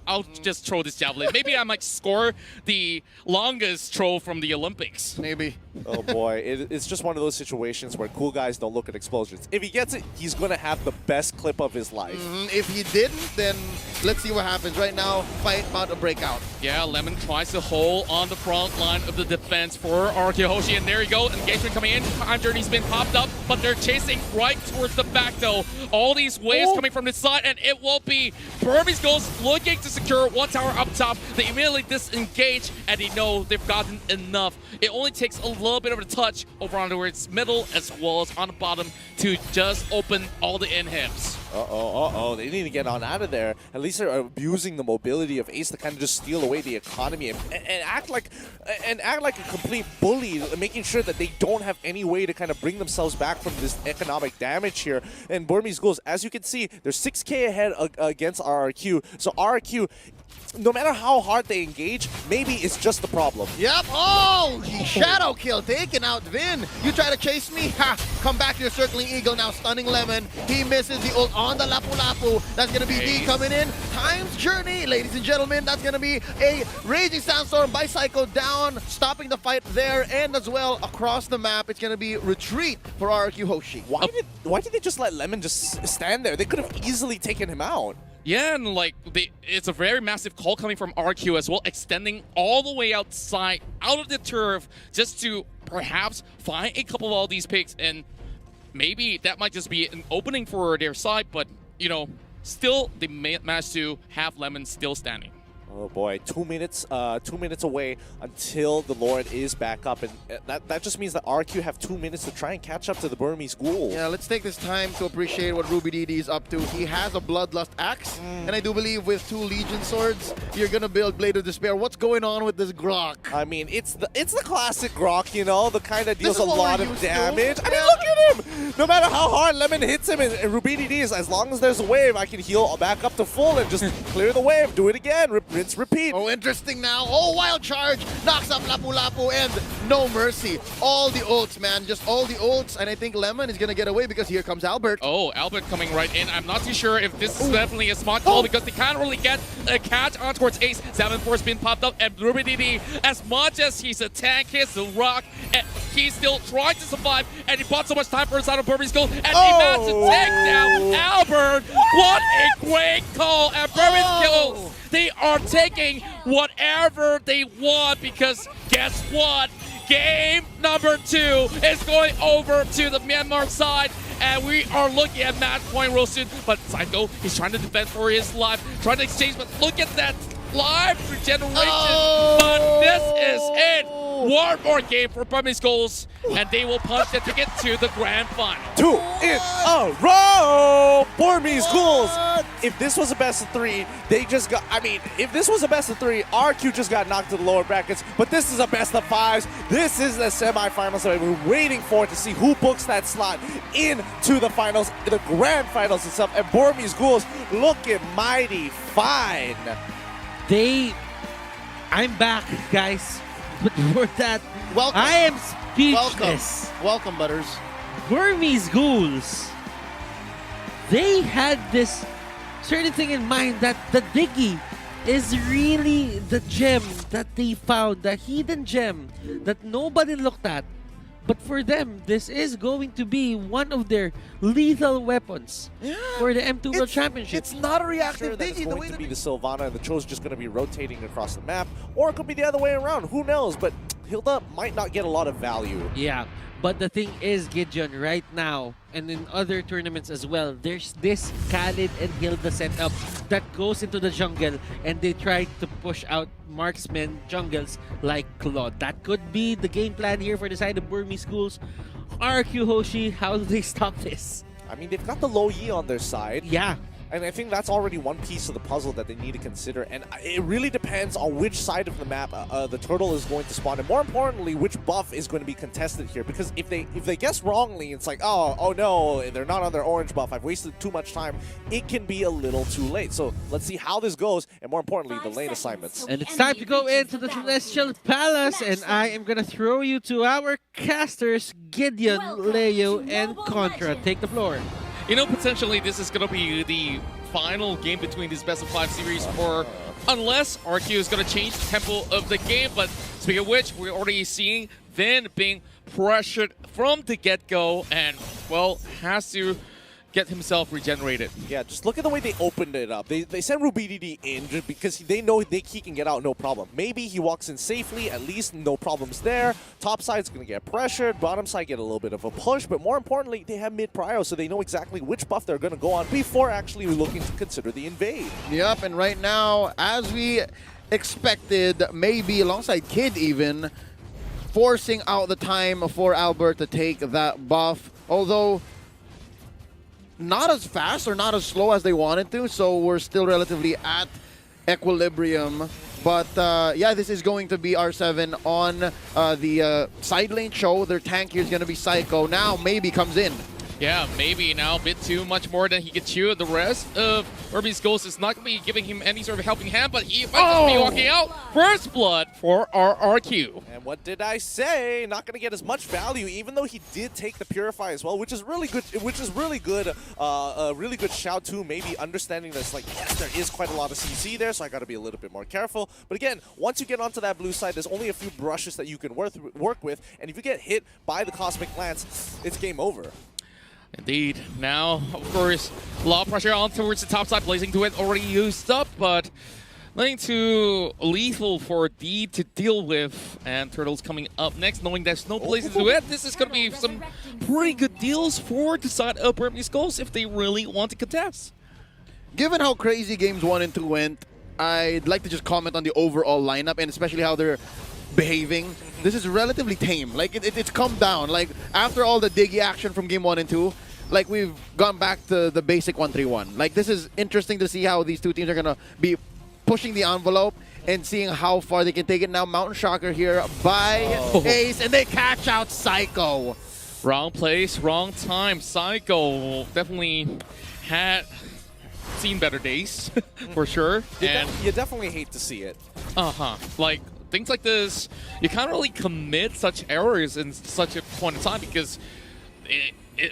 I'll just throw this javelin. Maybe I might score the longest throw from the Olympics. Maybe. Oh boy, it's just one of those situations where cool guys don't look at explosions. If he gets it, he's going to have the best clip of his life. If he didn't, then let's see what happens. Right now, fight about to break out. Yeah, Lemon tries to hold on the front line of the defense for RRQ Hoshi, and there you go. Engagement coming in. Time journey's been popped up, but they're chasing right towards the back though. All these waves coming from this side, and it will be Burmese Ghouls looking to secure one tower up top. They immediately disengage, and they know they've gotten enough. It only takes a little bit of a touch over on towards middle as well as on the bottom to just open all the inhibs. They need to get on out of there. At least they're abusing the mobility of Ace to kind of just steal away the economy and act like a complete bully, making sure that they don't have any way to kind of bring themselves back from this economic damage here. And Burmese Ghouls, as you can see, they're 6K ahead against RRQ. So RRQ, no matter how hard they engage, maybe it's just the problem. Yep. Oh, shadow kill taking out Vin. You try to chase me? Ha! Come back to your circling eagle now, stunning Lemon. He misses the ult on the Lapu Lapu. That's gonna be D coming in. Time's journey, ladies and gentlemen. That's gonna be a raging sandstorm by Psycho down, stopping the fight there, and as well across the map. It's gonna be retreat for RRQ Hoshi. Why did they just let Lemon just stand there? They could have easily taken him out. Yeah, and like it's a very massive call coming from RQ as well, extending all the way outside, out of the turf, just to perhaps find a couple of all these picks, and maybe that might just be an opening for their side, but, you know, still they managed to have Lemon still standing. Oh boy, 2 minutes away until the Lord is back up, and that just means that RRQ have 2 minutes to try and catch up to the Burmese Ghouls. Yeah, let's take this time to appreciate what RubyDD is up to. He has a Bloodlust Axe, and I do believe with 2 Legion Swords, you're gonna build Blade of Despair. What's going on with this Grok? I mean, it's the classic Grok, you know, the kind that deals a lot of damage. To. I mean, look at him! No matter how hard Lemon hits him, and RubyDD is, as long as there's a wave, I can heal back up to full and just clear the wave, do it again, rinse, repeat. Oh, interesting now. Oh, Wild Charge knocks up Lapu Lapu, and no mercy. All the ults, man. Just all the ults, and I think Lemon is going to get away because here comes Albert. Oh, Albert coming right in. I'm not too sure if this is definitely a smart call because they can't really get a catch on towards Ace. 7-4's been popped up, and RubyDD, as much as he's a tank, he's a rock, and he's still trying to survive, and he bought so much time for inside of Burmese Gold, and he managed to take down Albert. What a great call, and Burmese Gold. They are taking whatever they want because guess what? Game number 2 is going over to the Myanmar side, and we are looking at match point real soon. But Psycho, he's trying to defend for his life, trying to exchange, but look at that life regeneration. But this is it. One more game for Burmese Ghouls, and they will punch the ticket to the grand final. 2 in a row! Burmese Ghouls! If this was a best of 3, they just got, I mean, if this was a best of 3, RQ just got knocked to the lower brackets, but this is a best of 5s. This is the semifinals that we're waiting for to see who books that slot into the finals, the grand finals itself. And Burmese Ghouls looking mighty fine. I'm back, guys. But for that, Welcome. I am speechless. Welcome, Butters. Burmese Ghouls, they had this certain thing in mind that the Diggy is really the gem that they found, the hidden gem that nobody looked at. But for them, this is going to be one of their lethal weapons for the M2 World Championship. It's not a reactive It's Diggy. going to be the Sylvana, and the Cho's just going to be rotating across the map, or it could be the other way around. Who knows? But Hilda might not get a lot of value. Yeah, but the thing is, Gideon, right now, and in other tournaments as well, there's this Khalid and Hilda setup that goes into the jungle, and they try to push out marksmen jungles like Claude. That could be the game plan here for the side of Burmese Ghouls. RRQ Hoshi, how do they stop this? I mean, they've got the low Yi on their side. Yeah. And I think that's already one piece of the puzzle that they need to consider. And it really depends on which side of the map the turtle is going to spawn. And more importantly, which buff is going to be contested here. Because if they guess wrongly, it's like, oh no, they're not on their orange buff. I've wasted too much time. It can be a little too late. So let's see how this goes. And more importantly, the lane assignments. And it's time to go into the Celestial Palace. And I am going to throw you to our casters, Gideon, Leo, and Contra. Take the floor. You know, potentially this is going to be the final game between this best of 5 series, or unless RQ is going to change the tempo of the game. But speaking of which, we're already seeing Vin being pressured from the get-go and, well, has to get himself regenerated. Yeah, just look at the way they opened it up. They sent RubyDD in just because they know he can get out no problem. Maybe he walks in safely, at least no problems there. Top side's going to get pressured, bottom side get a little bit of a push, but more importantly, they have mid-prio, so they know exactly which buff they're going to go on before actually looking to consider the invade. Yep, and right now, as we expected, maybe alongside Kid even, forcing out the time for Albert to take that buff, although not as fast or not as slow as they wanted to, so we're still relatively at equilibrium. But yeah, this is going to be R7 on the side lane show. Their tank here is going to be Psycho. Now maybe comes in. Yeah, maybe now a bit too much more than he could chew. The rest of Burmese Ghouls is not going to be giving him any sort of helping hand, but he might just be walking out. First blood for RRQ. And what did I say? Not going to get as much value, even though he did take the Purify as well, which is really good. A really good shout too. Maybe understanding this, like, yes, there is quite a lot of CC there, so I got to be a little bit more careful. But again, once you get onto that blue side, there's only a few brushes that you can work with, and if you get hit by the Cosmic Lance, it's game over. Indeed. Now, of course, a lot of pressure on towards the top side. Blazing to it already used up, but Nothing too lethal for D to deal with, and Turtles coming up next, knowing there's no place to do it. This is going to be some pretty good deals for the side of Burmese Ghouls if they really want to contest. Given how crazy games 1 and 2 went, I'd like to just comment on the overall lineup and especially how they're behaving. This is relatively tame. Like it's come down. Like after all the diggy action from game 1 and 2, like we've gone back to the basic 1-3-1. Like this is interesting to see how these two teams are gonna be pushing the envelope and seeing how far they can take it. Now Mountain Shocker here by Ace, and they catch out Psycho. Wrong place, wrong time. Psycho definitely had seen better days, for sure. You definitely hate to see it. Like, things like this, you can't really commit such errors in such a point in time because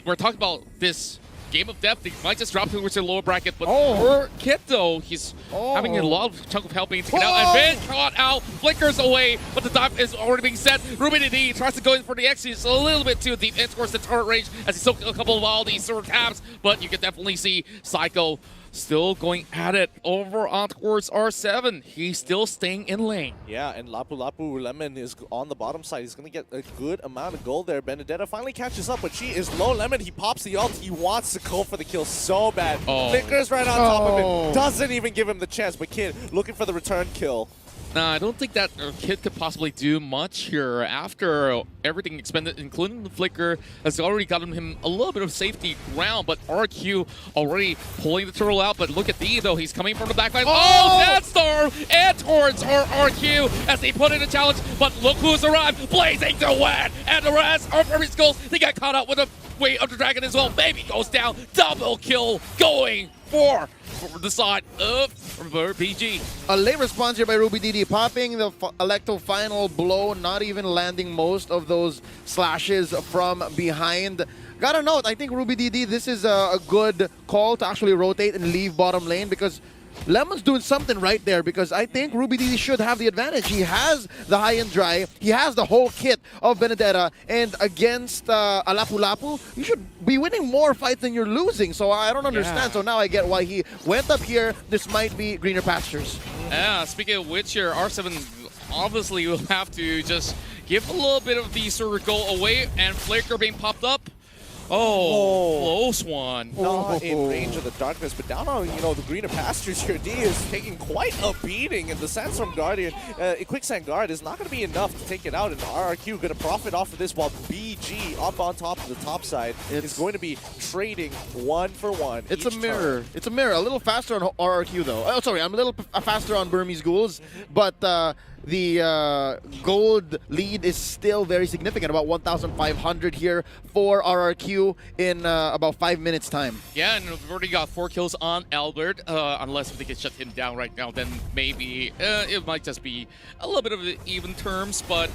we're talking about this game of depth. He might just drop towards the lower bracket, but for Kit, though, he's having a lot of chunk of helping to get out. And Ben caught out, flickers away, but the dive is already being set. Ruby D tries to go in for the X. He's a little bit too deep in towards the turret range as he soaked a couple of all these sort of taps, but you can definitely see Psycho still going at it over on towards R7. He's still staying in lane. Yeah, and Lapu Lapu Lemon is on the bottom side. He's going to get a good amount of gold there. Benedetta finally catches up, but she is low. Lemon, he pops the ult. He wants to go for the kill so bad. Flickers right on top of him. Doesn't even give him the chance, but Kid looking for the return kill. Nah, I don't think that Kid could possibly do much here after everything expended, including the flicker, has already gotten him a little bit of safety ground, but RQ already pulling the turtle out. But look at D, though. He's coming from the backline. Death Storm and towards RRQ as they put in a challenge, but look who's arrived, blazing to win. And the rest of Burmese Ghouls, they got caught up with a weight of the dragon as well. Baby goes down, double kill going for the side of PG. A late response here by Ruby DD, popping the Electo final blow, not even landing most of those slashes from behind. Gotta note, I think Ruby DD, this is a good call to actually rotate and leave bottom lane because Lemon's doing something right there because I think Ruby DD should have the advantage. He has the high-end dry, he has the whole kit of Benedetta, and against Lapu Lapu, you should be winning more fights than you're losing. So I don't understand. So now I get why he went up here. This might be greener pastures. Yeah, speaking of which here, R7 obviously will have to just give a little bit of the sort of goal away, and Flicker being popped up. Close one. Not in range of the darkness, but down on, the greener pastures here, D is taking quite a beating, and the Sandstorm Guardian, Quicksand Guard is not going to be enough to take it out, and RRQ going to profit off of this while BG up on top of the top side is going to be trading 1-for-1. It's a mirror. It's a mirror. A little faster on RRQ, though. Oh, sorry, I'm a little faster on Burmese Ghouls, but the gold lead is still very significant, about 1,500 here for RRQ in about 5 minutes time. Yeah, and we've already got 4 kills on Albert. Unless if they can shut him down right now, then maybe it might just be a little bit of even terms, but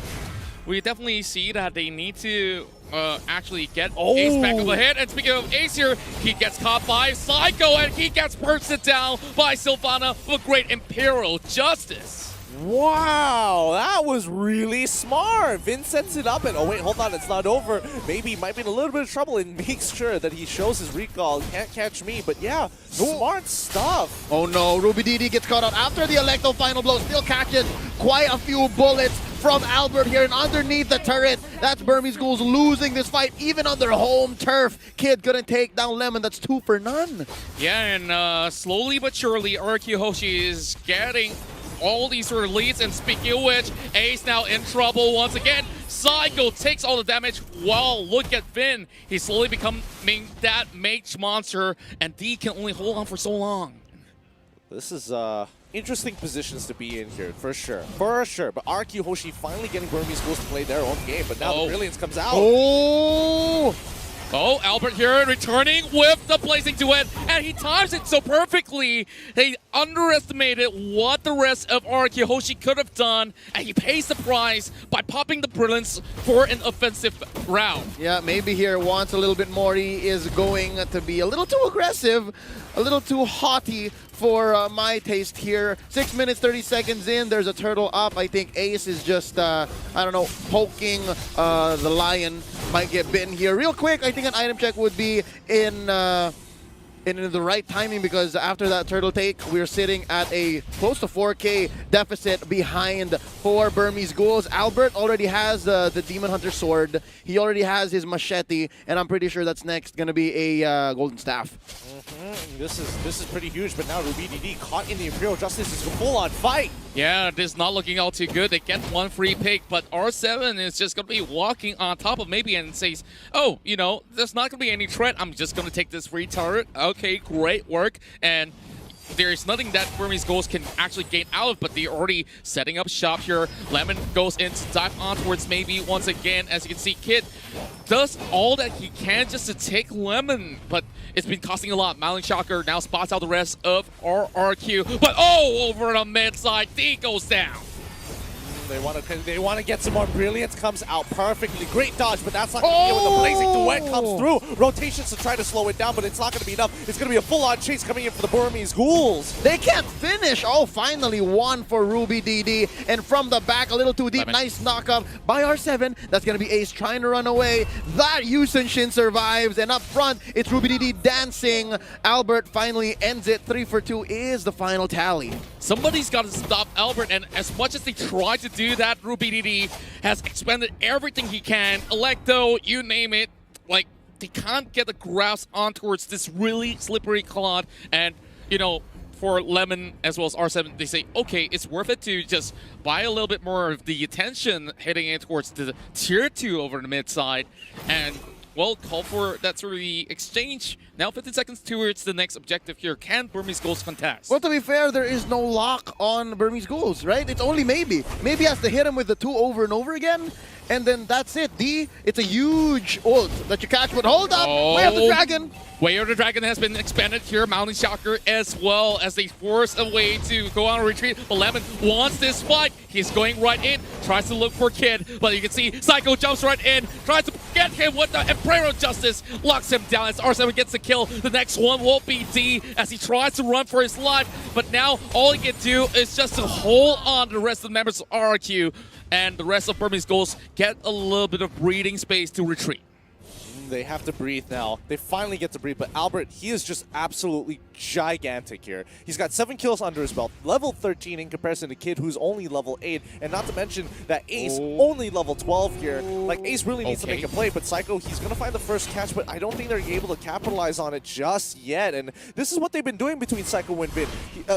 we definitely see that they need to actually get Ace back up ahead. And speaking of Ace here, he gets caught by Psycho, and he gets bursted down by Sylvana with great Imperial Justice. Wow, that was really smart. Vin sets it up and, oh wait, hold on, it's not over. Maybe he might be in a little bit of trouble and makes sure that he shows his recall. Can't catch me, but yeah, smart stuff. Oh no, Ruby DD gets caught out after the Electo final blow. Still catches quite a few bullets from Albert here, and underneath the turret, that's Burmese Ghouls losing this fight even on their home turf. Kid couldn't take down Lemon. That's 2 for none. Yeah, and slowly but surely, RRQ Hoshi is getting all these sort of leads, and speaking of which, Ace now in trouble once again. Psycho takes all the damage. Wow, look at Finn. He's slowly becoming that mage monster, and D can only hold on for so long. This is interesting positions to be in here, for sure. For sure. But RQ Hoshi finally getting Burmese Ghouls to play their own game, but now the Brilliance comes out. Albert here returning with the blazing duet, and he times it so perfectly. They underestimated what the rest of RRQ Hoshi could have done, and he pays the price by popping the Brilliance for an offensive round. Yeah, maybe here wants a little bit more. He is going to be a little too aggressive, a little too haughty for my taste here. 6 minutes, 30 seconds in, there's a turtle up. I think Ace is just, I don't know, poking the lion. Might get bitten here. Real quick, I think an item check would be in in the right timing, because after that turtle take, we're sitting at a close to 4K deficit behind for Burmese Ghouls. Albert already has the Demon Hunter sword. He already has his machete, and I'm pretty sure that's next going to be a golden staff. This is pretty huge, but now RubyDD caught in the Imperial Justice is a full-on fight. Yeah, this is not looking all too good. They get one free pick, but R7 is just going to be walking on top of maybe and says, oh, you know, there's not going to be any threat. I'm just going to take this free turret. Okay, great work. And there's nothing that Burmese Ghouls can actually gain out of, but they're already setting up shop here. Lemon goes in to dive on towards maybe once again. As you can see, Kid does all that he can just to take Lemon, but it's been costing a lot. Mount Shocker now spots out the rest of RRQ, but oh, over the mid side, D goes down. They want to get some more brilliance. Comes out perfectly. Great dodge, but that's not going to be it when the blazing duet comes through. Rotations to try to slow it down, but it's not going to be enough. It's going to be a full-on chase coming in for the Burmese Ghouls. They can't finish. Oh, finally one for RubyDD. And from the back, a little too deep. Nice knockup by R7. That's going to be Ace trying to run away. That Yusen Shin survives. And up front, it's RubyDD dancing. Albert finally ends it. 3 for 2 is the final tally. Somebody's got to stop Albert, and as much as they try to do that, RubyDD has expended everything he can. Electo, you name it. Like, they can't get the grasp on towards this really slippery clod. And, you know, for Lemon as well as R7, they say, okay, it's worth it to just buy a little bit more of the attention heading in towards the tier 2 over the mid side. And, well, call for that sort of the exchange. Now 15 seconds towards the next objective here. Can Burmese Ghouls contest? Well, to be fair, there is no lock on Burmese Ghouls, right? It's only maybe. Maybe has to hit him with the 2 over and over again, and then that's it. D, it's a huge ult that you catch, but hold up! Way of the Dragon! Way of the Dragon has been expanded here. Mounting Shocker as well, as they force a way to go on a retreat. But Lemon wants this fight. He's going right in, tries to look for Kid, but you can see Psycho jumps right in, tries to get him with the Imperial Justice, locks him down as R7 gets the kill. The next one will be D as he tries to run for his life, but now all he can do is just to hold on to the rest of the members of RRQ, and the rest of Burmese Ghouls get a little bit of breathing space to retreat. They have to breathe now. They finally get to breathe, but Albert, he is just absolutely gigantic here. He's got 7 kills under his belt, level 13 in comparison to Kid, who's only level 8, and not to mention that Ace, only level 12 here. Like, Ace really needs to make a play, but Psycho, he's going to find the first catch, but I don't think they're able to capitalize on it just yet, and this is what they've been doing between Psycho and Vin.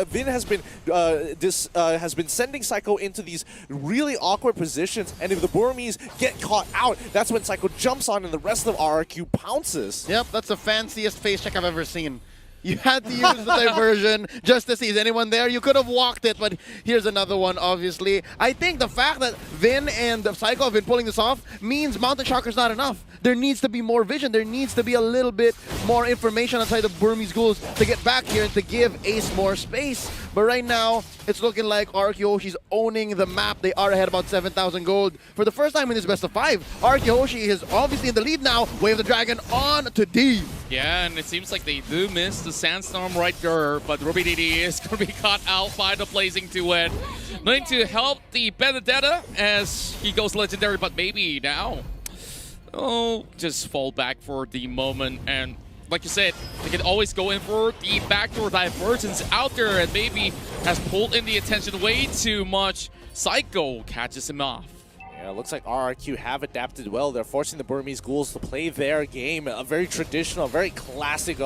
Vin has been sending Psycho into these really awkward positions, and if the Burmese get caught out, that's when Psycho jumps on and the rest of RRQ pounces. Yep, that's the fanciest face check I've ever seen. You had to use the diversion just to see, is anyone there? You could have walked it, but here's another one, obviously. I think the fact that Vin and Psycho have been pulling this off means Mountain Shocker's not enough. There needs to be more vision. There needs to be a little bit more information outside the Burmese Ghouls to get back here and to give Ace more space. But right now, it's looking like RRQ Hoshi's owning the map. They are ahead about 7,000 gold for the first time in this best of 5. RRQ Hoshi is obviously in the lead now. Wave the Dragon on to D. Yeah, and it seems like they do miss the Sandstorm right there, but RubyDD is going to be caught out by the Blazing Duet. Going to help the Benedetta as he goes legendary, but maybe now, oh, just fall back for the moment. And like you said, they can always go in for the backdoor divergence out there, and maybe has pulled in the attention way too much. Psycho catches him off. Yeah, it looks like RRQ have adapted well. They're forcing the Burmese Ghouls to play their game, a very traditional, very classic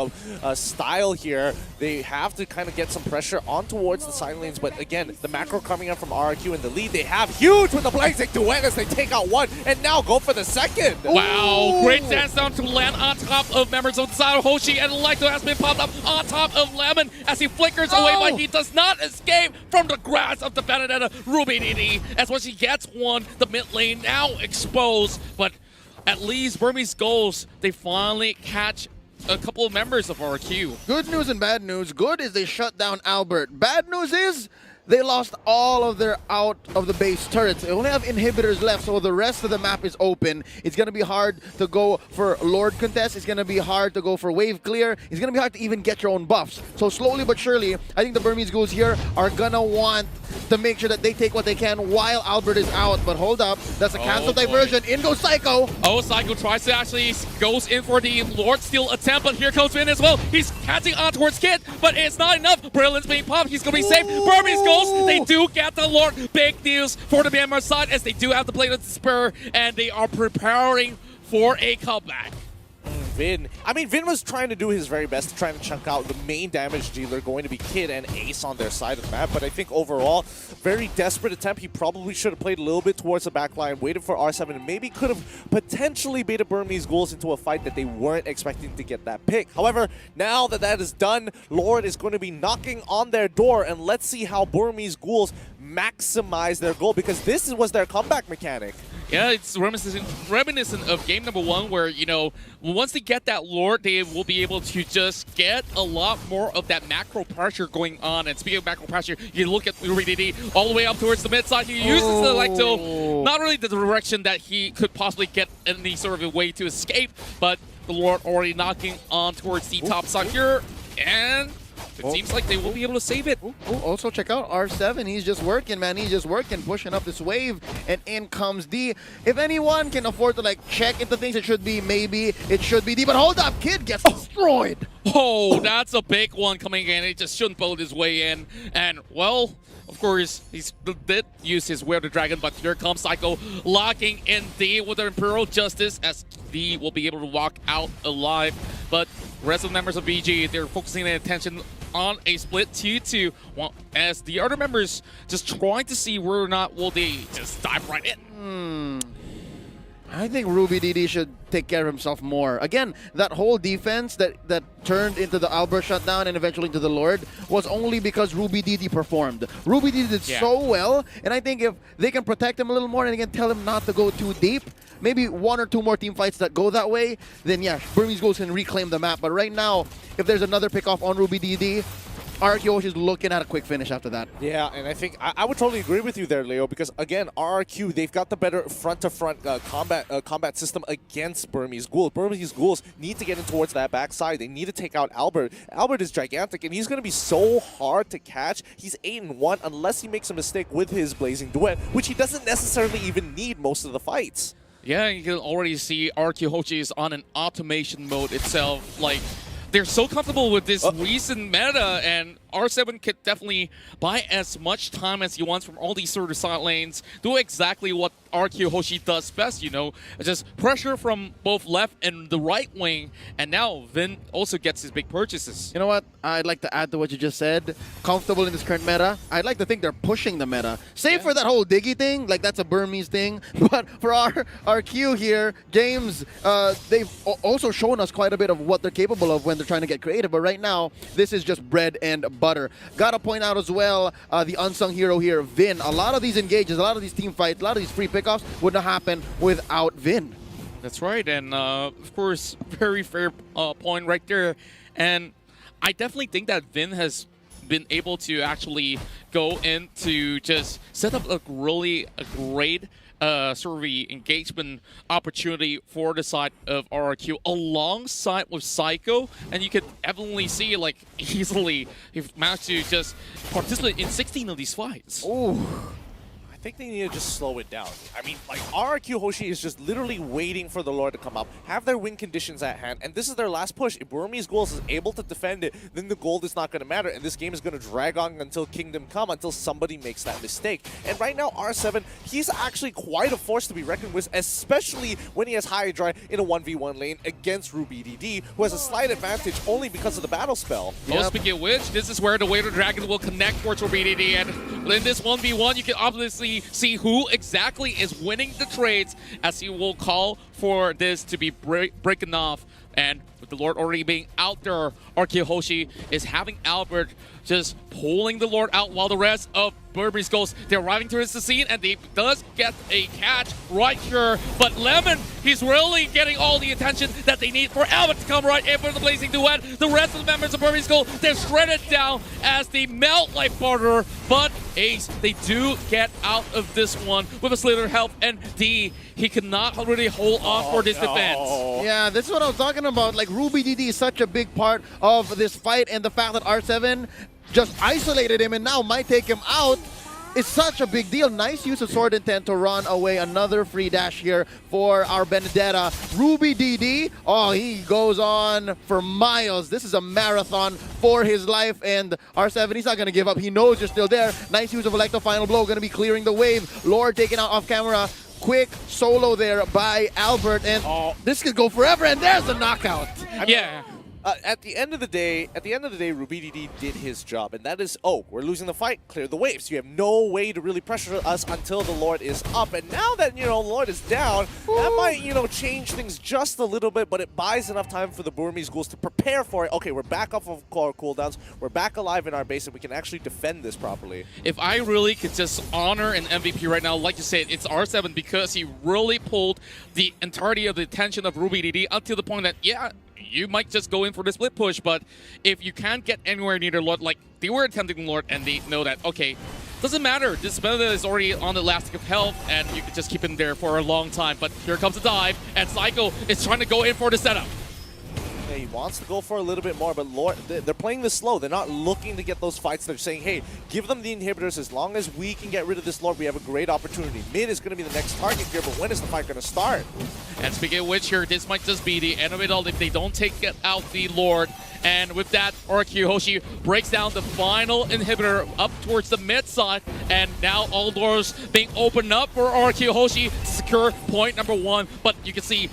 style here. They have to kind of get some pressure on towards the side lanes, but again, the macro coming up from RRQ in the lead. They have huge with the Blazing Duet as they take out one and now go for the second. Wow, great dance down to land on top of members of the side of Hoshi, and Electo has been popped up on top of Lemon as he flickers away, but he does not escape from the grasp of the Benedetta. RubyDD, as when she gets one, the mid lane now exposed, but at least Burmese Ghouls, they finally catch a couple of members of RRQ. Good news and bad news. Good is they shut down Albert. Bad news is they lost all of their out of the base turrets. They only have inhibitors left, so the rest of the map is open. It's going to be hard to go for Lord contest. It's going to be hard to go for wave clear. It's going to be hard to even get your own buffs. So slowly but surely, I think the Burmese Ghouls here are going to want to make sure that they take what they can while Albert is out. But hold up, that's a cancel diversion. In goes Psycho. Oh, Psycho tries to actually goes in for the Lord Steal attempt, but here comes Vin as well. He's catching on towards Kid, but it's not enough. Brilliant's being popped. He's going to be safe. Burmese Ghouls, they do get the Lord. Big news for the Myanmar side as they do have to play with the Spur, and they are preparing for a comeback. Vin. I mean, Vin was trying to do his very best to try to chunk out the main damage dealer, going to be Kid and Ace on their side of the map. But I think overall, very desperate attempt. He probably should have played a little bit towards the back line, waited for R7, and maybe could have potentially baited Burmese Ghouls into a fight that they weren't expecting to get that pick. However, now that that is done, Lord is going to be knocking on their door, and let's see how Burmese Ghouls maximize their goal, because this was their comeback mechanic. Yeah, it's reminiscent of game number 1 where, you know, once they get that Lord, they will be able to just get a lot more of that macro pressure going on. And speaking of macro pressure, you look at RBDD all the way up towards the mid side. He uses the Electo, not really the direction that he could possibly get any sort of a way to escape, but the Lord already knocking on towards the top side here. And it seems like they will be able to save it. Also, check out R7. He's just working, man. He's just working, pushing up this wave. And in comes D. If anyone can afford to, like, check into things, it should be maybe. It should be D. But hold up, Kid gets destroyed. Oh, that's a big one coming in. He just shouldn't build his way in. And, well, of course, he did use his Wear the Dragon, but here comes Psycho locking in D with their Imperial Justice as D will be able to walk out alive. But rest of the members of BG, they're focusing their attention on a split 2-2, as the other members just trying to see whether or not will they just dive right in. I think RBDD should take care of himself more. Again, that whole defense that turned into the Albert shutdown and eventually into the Lord was only because RBDD performed. RBDD did so well, and I think if they can protect him a little more and again tell him not to go too deep, maybe 1 or 2 more team fights that go that way, then yeah, Burmese Ghouls can reclaim the map. But right now, if there's another pickoff on RBDD, RRQ is looking at a quick finish after that. Yeah, and I think I would totally agree with you there, Leo, because again, RRQ, they've got the better front-to-front combat system against Burmese Ghouls. Burmese Ghouls need to get in towards that backside. They need to take out Albert. Albert is gigantic, and he's going to be so hard to catch. He's 8-1 unless he makes a mistake with his Blazing Duet, which he doesn't necessarily even need most of the fights. Yeah, you can already see RRQ Hoshi is on an automation mode itself. Like, they're so comfortable with this recent meta, and R7 could definitely buy as much time as he wants from all these sort of side lanes, do exactly what RRQ Hoshi does best, you know, just pressure from both left and the right wing, and now Vin also gets his big purchases. You know what? I'd like to add to what you just said. Comfortable in this current meta. I'd like to think they're pushing the meta. Save for that whole Diggy thing, like that's a Burmese thing. But for RRQ here, games, they've also shown us quite a bit of what they're capable of when they're trying to get creative. But right now, this is just bread and butter. Gotta point out as well, the unsung hero here, Vin. A lot of these engages, a lot of these team fights, a lot of these free pickoffs would not happen without Vin. That's right, and of course, very fair point right there. And I definitely think that Vin has been able to actually go into just set up a great sort of engagement opportunity for the side of RRQ alongside with Psycho, and you could evidently see like easily he managed to just participate in 16 of these fights. Ooh. I think they need to just slow it down. I mean, like, RRQ Hoshi is just literally waiting for the Lord to come up, have their win conditions at hand, and this is their last push. If Burmese Ghouls is able to defend it, then the gold is not going to matter, and this game is going to drag on until Kingdom Come, until somebody makes that mistake. And right now, R7, he's actually quite a force to be reckoned with, especially when he has Hydra in a 1v1 lane against RBDD, who has a slight advantage only because of the battle spell. Well, speaking of which, this is where the Waiter Dragon will connect towards RBDD, and in this 1v1, you can obviously see who exactly is winning the trades, as he will call for this to be breaking off. And with the Lord already being out there, RRQ Hoshi is having Albert just pulling the Lord out while the rest of Burmese Ghouls, they're arriving towards the scene, and they does get a catch right here. But Lemon, he's really getting all the attention that they need for Albert to come right in for the Blazing Duet. The rest of the members of Burmese Ghouls, they're shredded down as they melt like butter. But Ace, they do get out of this one with a slither health, and D, he cannot really hold on for this defense. Yeah, this is what I was talking about. Like, Ruby DD is such a big part of this fight, and the fact that R7 just isolated him and now might take him out is such a big deal. Nice use of Sword Intent to run away. Another free dash here for our Benedetta. Ruby DD, oh, he goes on for miles. This is a marathon for his life, and R7, he's not going to give up. He knows you're still there. Nice use of Electro Final Blow, going to be clearing the wave. Lord taken out off camera. Quick solo there by Albert, and this could go forever, and there's the knockout. Yeah. At the end of the day, Ruby DD did his job, and that is, we're losing the fight, clear the waves. You have no way to really pressure us until the Lord is up, and now that, Lord is down, that might, change things just a little bit, but it buys enough time for the Burmese Ghouls to prepare for it. Okay, we're back off of our cooldowns, we're back alive in our base, and we can actually defend this properly. If I really could just honor an MVP right now, like you said, it's R7 because he really pulled the entirety of the attention of Ruby DD up to the point that, yeah, you might just go in for the split push, but if you can't get anywhere near the Lord, like they were attempting Lord, and they know that, okay, doesn't matter, this Benedetta is already on the elastic of health, and you can just keep him there for a long time. But here comes the dive, and Psycho is trying to go in for the setup. Yeah, he wants to go for a little bit more, but Lord, they're playing this slow. They're not looking to get those fights. They're saying, hey, give them the inhibitors. As long as we can get rid of this Lord, we have a great opportunity. Mid is going to be the next target here, but when is the fight going to start? And speaking of which here, this might just be the end of it all if they don't take out the Lord. And with that, RRQ Hoshi breaks down the final inhibitor up towards the mid side, and now all doors being opened up for RRQ Hoshi to secure point number 1. But you can see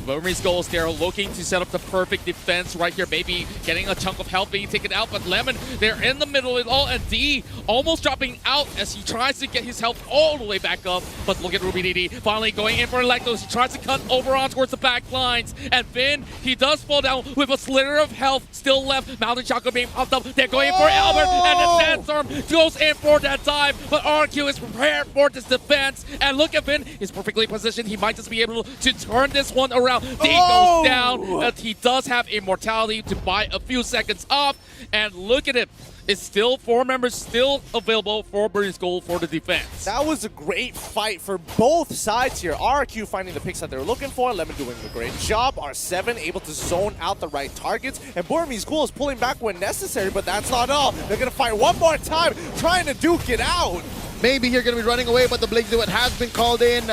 Burmese Ghouls, they're looking to set up the perfect defense right here. Maybe getting a chunk of health being taken out, but Lemon, they're in the middle of it all, and D almost dropping out as he tries to get his health all the way back up. But look at Ruby DD finally going in for Electos. He tries to cut over on towards the back lines, and Finn, he does fall down with a slither of health still left. Mountain Chakra being popped up. They're going in for Albert, and the Sandstorm goes in for that dive, but RQ is prepared for this defense. And look at Finn, he's perfectly positioned. He might just be able to turn this one around. D goes down, but he does have immortality to buy a few seconds off. And look at it. It's still 4 members still available for Burmese Ghouls for the defense. That was a great fight for both sides here. RRQ finding the picks that they were looking for, Lemon doing a great job, R7 able to zone out the right targets, and Burmese Ghouls pulling back when necessary, but that's not all. They're going to fight one more time, trying to duke it out. Maybe you're going to be running away, but the Blink Duet has been called in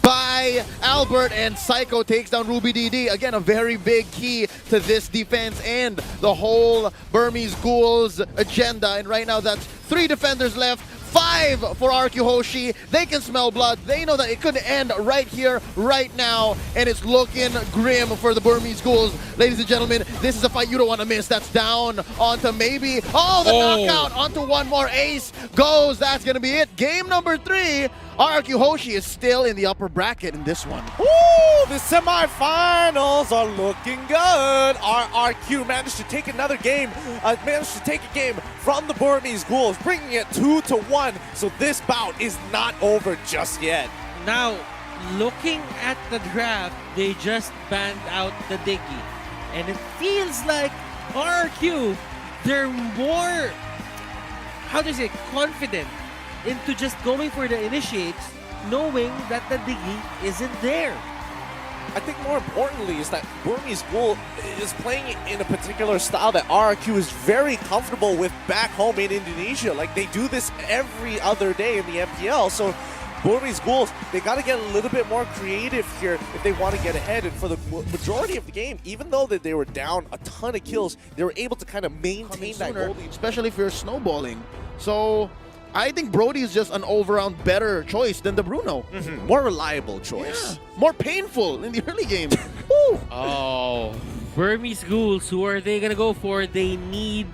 by Albert, and Psycho takes down Ruby DD. Again, a very big key to this defense and the whole Burmese Ghouls agenda. And right now, that's 3 defenders left. 5 for RQ Hoshi. They can smell blood. They know that it could end right here, right now, and it's looking grim for the Burmese Ghouls. Ladies and gentlemen, this is a fight you don't want to miss. That's down onto maybe, the knockout onto one more. Ace goes. That's going to be it. Game number 3. RRQ Hoshi is still in the upper bracket in this one. Woo! The semifinals are looking good. RRQ managed to take another game, managed to take a game from the Burmese Ghouls, bringing it 2-1. So this bout is not over just yet. Now, looking at the draft, they just banned out the Diggy. And it feels like RRQ, they're more, confident into just going for the initiates, knowing that the Diggy isn't there. I think more importantly is that Burmese Ghoul is playing in a particular style that RRQ is very comfortable with back home in Indonesia. Like, they do this every other day in the MPL. So Burmese Ghouls, they got to get a little bit more creative here if they want to get ahead. And for the majority of the game, even though that they were down a ton of kills, they were able to kind of maintain that goal lead. Especially if you're snowballing. So I think Brody is just an all-around better choice than the Bruno. More reliable choice. Yeah. More painful in the early game. Oh. Burmese Ghouls, who are they going to go for? They need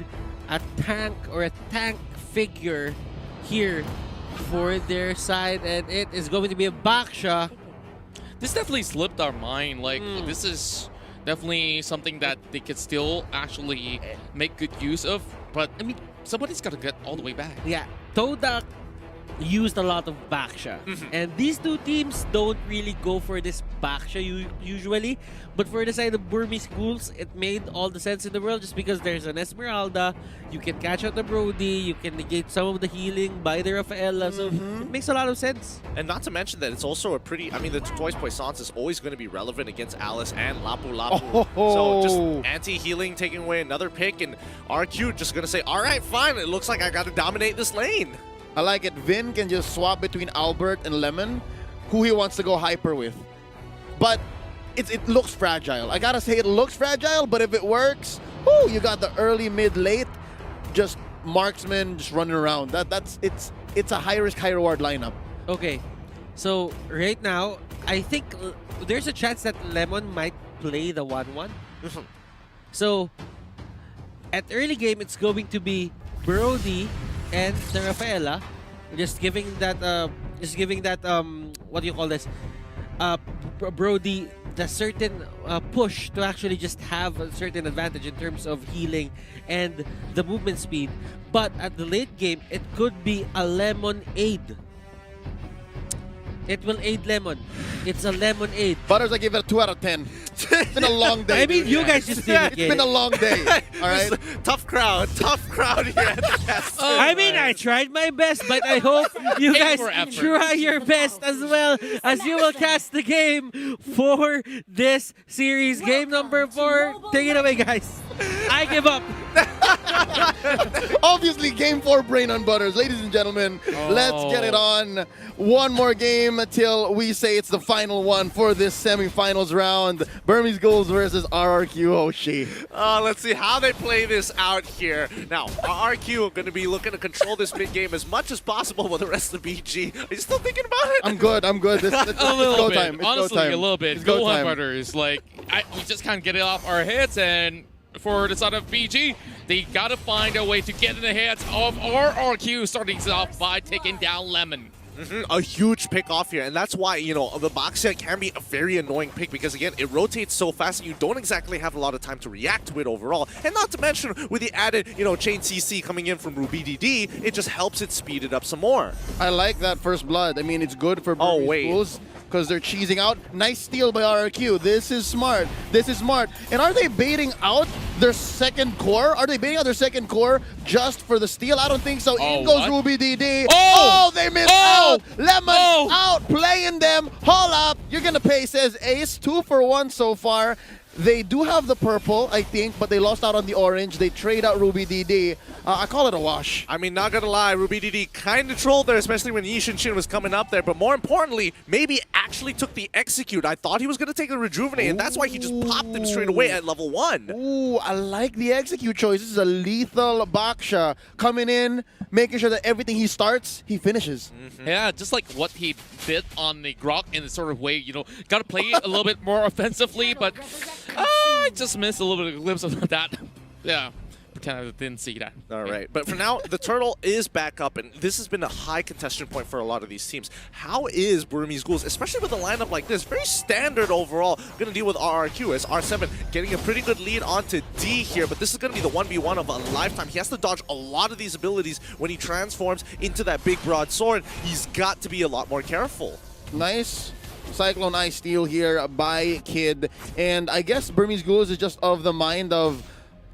a tank or a tank figure here for their side, and it is going to be a Baksha. This definitely slipped our mind. Like, this is definitely something that they could still actually make good use of. But, I mean, somebody's got to get all the way back. Yeah, Todak used a lot of backsha. And these two teams don't really go for this backsha usually. But for the side of Burmese Ghouls, it made all the sense in the world just because there's an Esmeralda, you can catch out the Brody, you can negate some of the healing by the Rafaela, so it makes a lot of sense. And not to mention that it's also a pretty, I mean, the Twice Poissance is always going to be relevant against Alice and Lapu Lapu. So just anti-healing, taking away another pick, and RQ just going to say, all right, fine, it looks like I got to dominate this lane. I like it. Vin can just swap between Albert and Lemon, who he wants to go hyper with. But it looks fragile. I gotta say, it looks fragile, but if it works, whoo, you got the early, mid, late, just marksman just running around. It's a high risk, high reward lineup. Okay, so right now, I think there's a chance that Lemon might play the 1-1. So at early game, it's going to be Brody and the Rafaela, just giving that what do you call this? Brody the certain push to actually just have a certain advantage in terms of healing and the movement speed. But at the late game, it could be a Lemon aid. It will aid Lemon. It's a Lemon aid. Butters, I give it a 2 out of 10. It's been a long day. I mean, you guys just didn't get It's been a long day. All right. Tough crowd here at the cast. I mean, I tried my best, but I hope you guys try your best as well as you will cast the game for this series. Game number 4. Take it away, guys. I give up. Obviously, game 4 brain on Butters. Ladies and gentlemen, let's get it on. One more game till we say it's the final one for this semifinals round. Burmese Ghouls versus RRQ Hoshi. Let's see how they play this out here. Now, RRQ are going to be looking to control this mid game as much as possible with the rest of the BG. Are you still thinking about it? I'm good. A little bit. Honestly, a little bit. It's Go on, time. Butters. Like, we just can't get it off our heads, and for the side of BG, they gotta find a way to get in the hands of RRQ, starting it off by taking down Lemon. A huge pick off here, and that's why, you know, the Boxia can be a very annoying pick because, again, it rotates so fast and you don't exactly have a lot of time to react to it overall. And not to mention, with the added, you know, Chain CC coming in from Ruby DD, it just helps it speed it up some more. I like that first blood. I mean, it's good for Burmese Ghouls because they're cheesing out. Nice steal by RRQ. This is smart. This is smart. And are they baiting out their second core? Are they baiting out their second core just for the steal? I don't think so. In goes Ruby DD. Oh, they missed out. Lemon out, playing them. Hold up. You're going to pay, says Ace. 2 for 1 so far. They do have the purple, I think, but they lost out on the orange. They trade out Ruby DD. I call it a wash. I mean, not gonna lie, Ruby DD kind of trolled there, especially when Yishin Shin was coming up there. But more importantly, maybe actually took the execute. I thought he was gonna take the rejuvenate, and that's why he just popped him straight away at level 1. Ooh, I like the execute choice. This is a lethal Baksha coming in, making sure that everything he starts, he finishes. Yeah, just like what he did on the Grok in the sort of way, you know, gotta play it a little bit more offensively, but I just missed a little bit of a glimpse of that. Yeah, pretend I didn't see that. All right, but for now, the turtle is back up, and this has been a high contestation point for a lot of these teams. How is Burmese Ghouls, especially with a lineup like this, very standard overall, going to deal with RRQ as R7 getting a pretty good lead onto D here, but this is going to be the 1v1 of a lifetime. He has to dodge a lot of these abilities when he transforms into that big broadsword. He's got to be a lot more careful. Nice Cyclone Eye steal here by Kid, and I guess Burmese Ghouls is just of the mind of,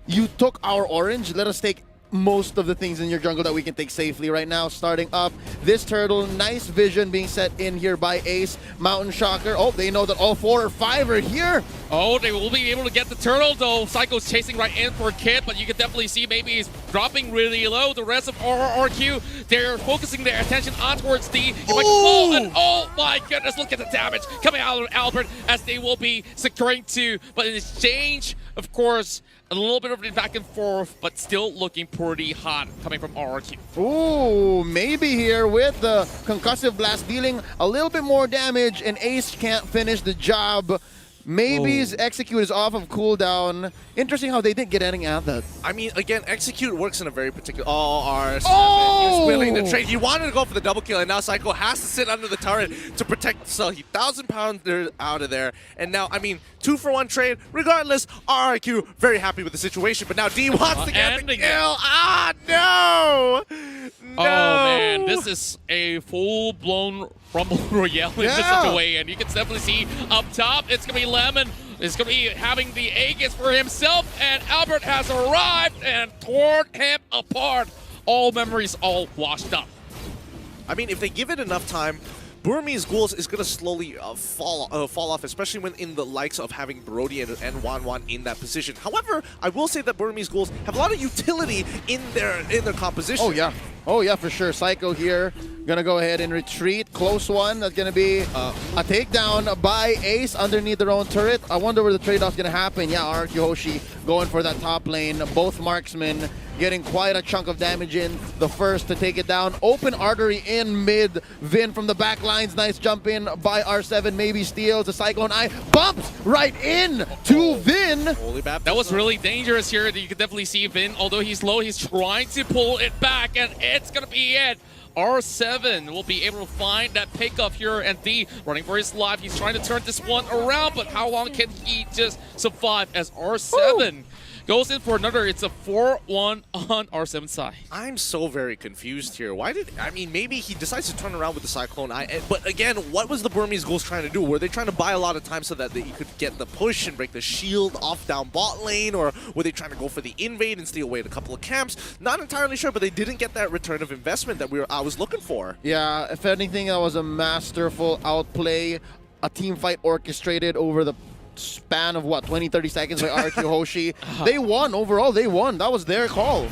you took our orange, let us take most of the things in your jungle that we can take safely right now. Starting up this turtle, nice vision being set in here by Ace. Mountain Shocker, oh, they know that all 4 or 5 are here. Oh, they will be able to get the turtle, though. Psycho's chasing right in for Kid, but you can definitely see maybe he's dropping really low. The rest of RRQ, they're focusing their attention on towards D. You might fall, and oh my goodness, look at the damage coming out of Albert as they will be securing 2. But in exchange, of course, a little bit of a back and forth, but still looking pretty hot coming from RRQ. Ooh, maybe here with the concussive blast dealing a little bit more damage, and Ace can't finish the job. Maybe his execute is off of cooldown. Interesting how they didn't get anything at that. I mean, again, execute works in a very particular... R7. He was willing to trade. He wanted to go for the double kill, and now Psycho has to sit under the turret to protect the cell. He 1,000-pounder out of there. And now, I mean, 2 for 1 trade. Regardless, RRQ very happy with the situation. But now D wants to get the kill. Ah, no! Oh man, this is a full-blown Rumble Royale in such a way, and you can definitely see up top, it's gonna be Lemon. It's gonna be having the Aegis for himself, and Albert has arrived and torn him apart. All memories all washed up. I mean, if they give it enough time, Burmese Ghouls is going to slowly fall off, especially when in the likes of having Brody and Wan in that position. However, I will say that Burmese Ghouls have a lot of utility in their composition. Oh yeah, for sure. Psycho here, gonna go ahead and retreat. Close one. That's gonna be a takedown by Ace underneath their own turret. I wonder where the trade-off's gonna happen. Yeah, RRQ Hoshi going for that top lane. Both marksmen getting quite a chunk of damage in. The first to take it down. Open artery in mid. Vin from the back lines. Nice jump in by R7. Maybe steals. The Cyclone Eye bumps right in to Vin. That was really dangerous here. You can definitely see Vin, although he's low, he's trying to pull it back, and it's going to be it. R7 will be able to find that pickup here, and D running for his life. He's trying to turn this one around, but how long can he just survive as R7 goes in for another? It's a 4-1 on R7's side. I'm so very confused here. Maybe he decides to turn around with the Cyclone Eye, but again, what was the Burmese Ghouls trying to do? Were they trying to buy a lot of time so that he could get the push and break the shield off down bot lane, or were they trying to go for the invade and steal away a couple of camps? Not entirely sure, but they didn't get that return of investment that I was looking for. Yeah, if anything, that was a masterful outplay, a team fight orchestrated over the span of what, 20-30 seconds by RRQ Hoshi. They won overall. They won. That was their call.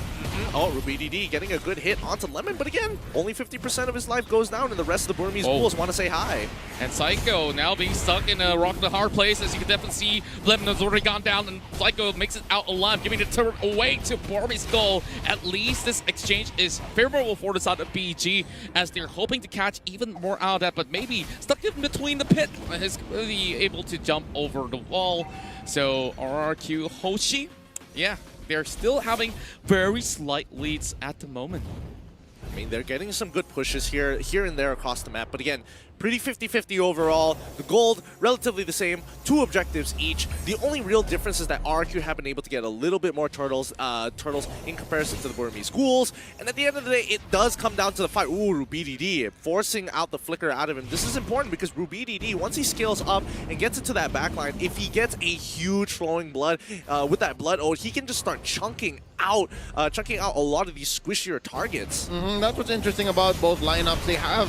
Oh, RubyDD getting a good hit onto Lemon, but again, only 50% of his life goes down, and the rest of the Burmese Ghouls want to say hi. And Psycho now being stuck in a rock and a hard place, as you can definitely see. Lemon has already gone down, and Psycho makes it out alive, giving the turret away to Burmese Ghoul. At least this exchange is favorable for the side of BG, as they're hoping to catch even more out of that, but maybe stuck in between the pit is really able to jump over the wall. So RRQ Hoshi, yeah, they're still having very slight leads at the moment. I mean, they're getting some good pushes here and there across the map, but again, pretty 50-50 overall. The gold, relatively the same, 2 objectives each. The only real difference is that RRQ have been able to get a little bit more turtles in comparison to the Burmese Ghouls. And at the end of the day, it does come down to the fight. Ooh, RubyDD forcing out the flicker out of him. This is important because RubyDD, once he scales up and gets into that backline, if he gets a huge flowing blood with that blood ode, he can just start chunking out a lot of these squishier targets. That's what's interesting about both lineups. They have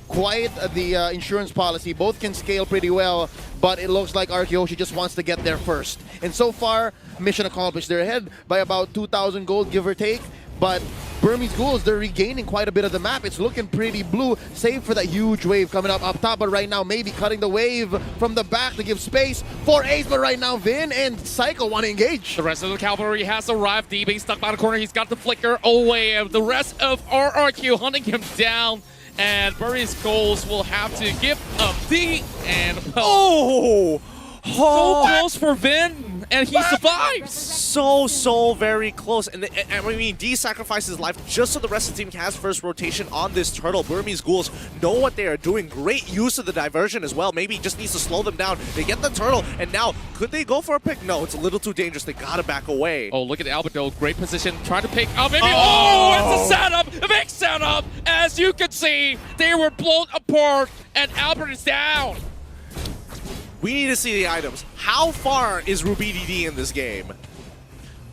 quite the insurance policy. Both can scale pretty well, but it looks like RRQ Hoshi just wants to get there first. And so far, mission accomplished. They're ahead by about 2,000 gold, give or take. But Burmese Ghouls, they're regaining quite a bit of the map. It's looking pretty blue, save for that huge wave coming up top. But right now, maybe cutting the wave from the back to give space for Ace. But right now, Vin and Psycho want to engage. The rest of the cavalry has arrived. D being stuck by the corner. He's got the flicker away. The rest of RRQ hunting him down. And Burmese Ghouls will have to give up D, and so close for Vin, and he survives. So very close. And I mean, D sacrificed his life just so the rest of the team has first rotation on this turtle. Burmese Ghouls know what they are doing. Great use of the diversion as well. Maybe he just needs to slow them down. They get the turtle, and now, could they go for a pick? No, it's a little too dangerous. They gotta back away. Oh, look at Albert though. Great position. Trying to pick up. Maybe. Oh, it's a setup. A big setup. As you can see, they were blown apart, and Albert is down. We need to see the items. How far is RubyDD in this game?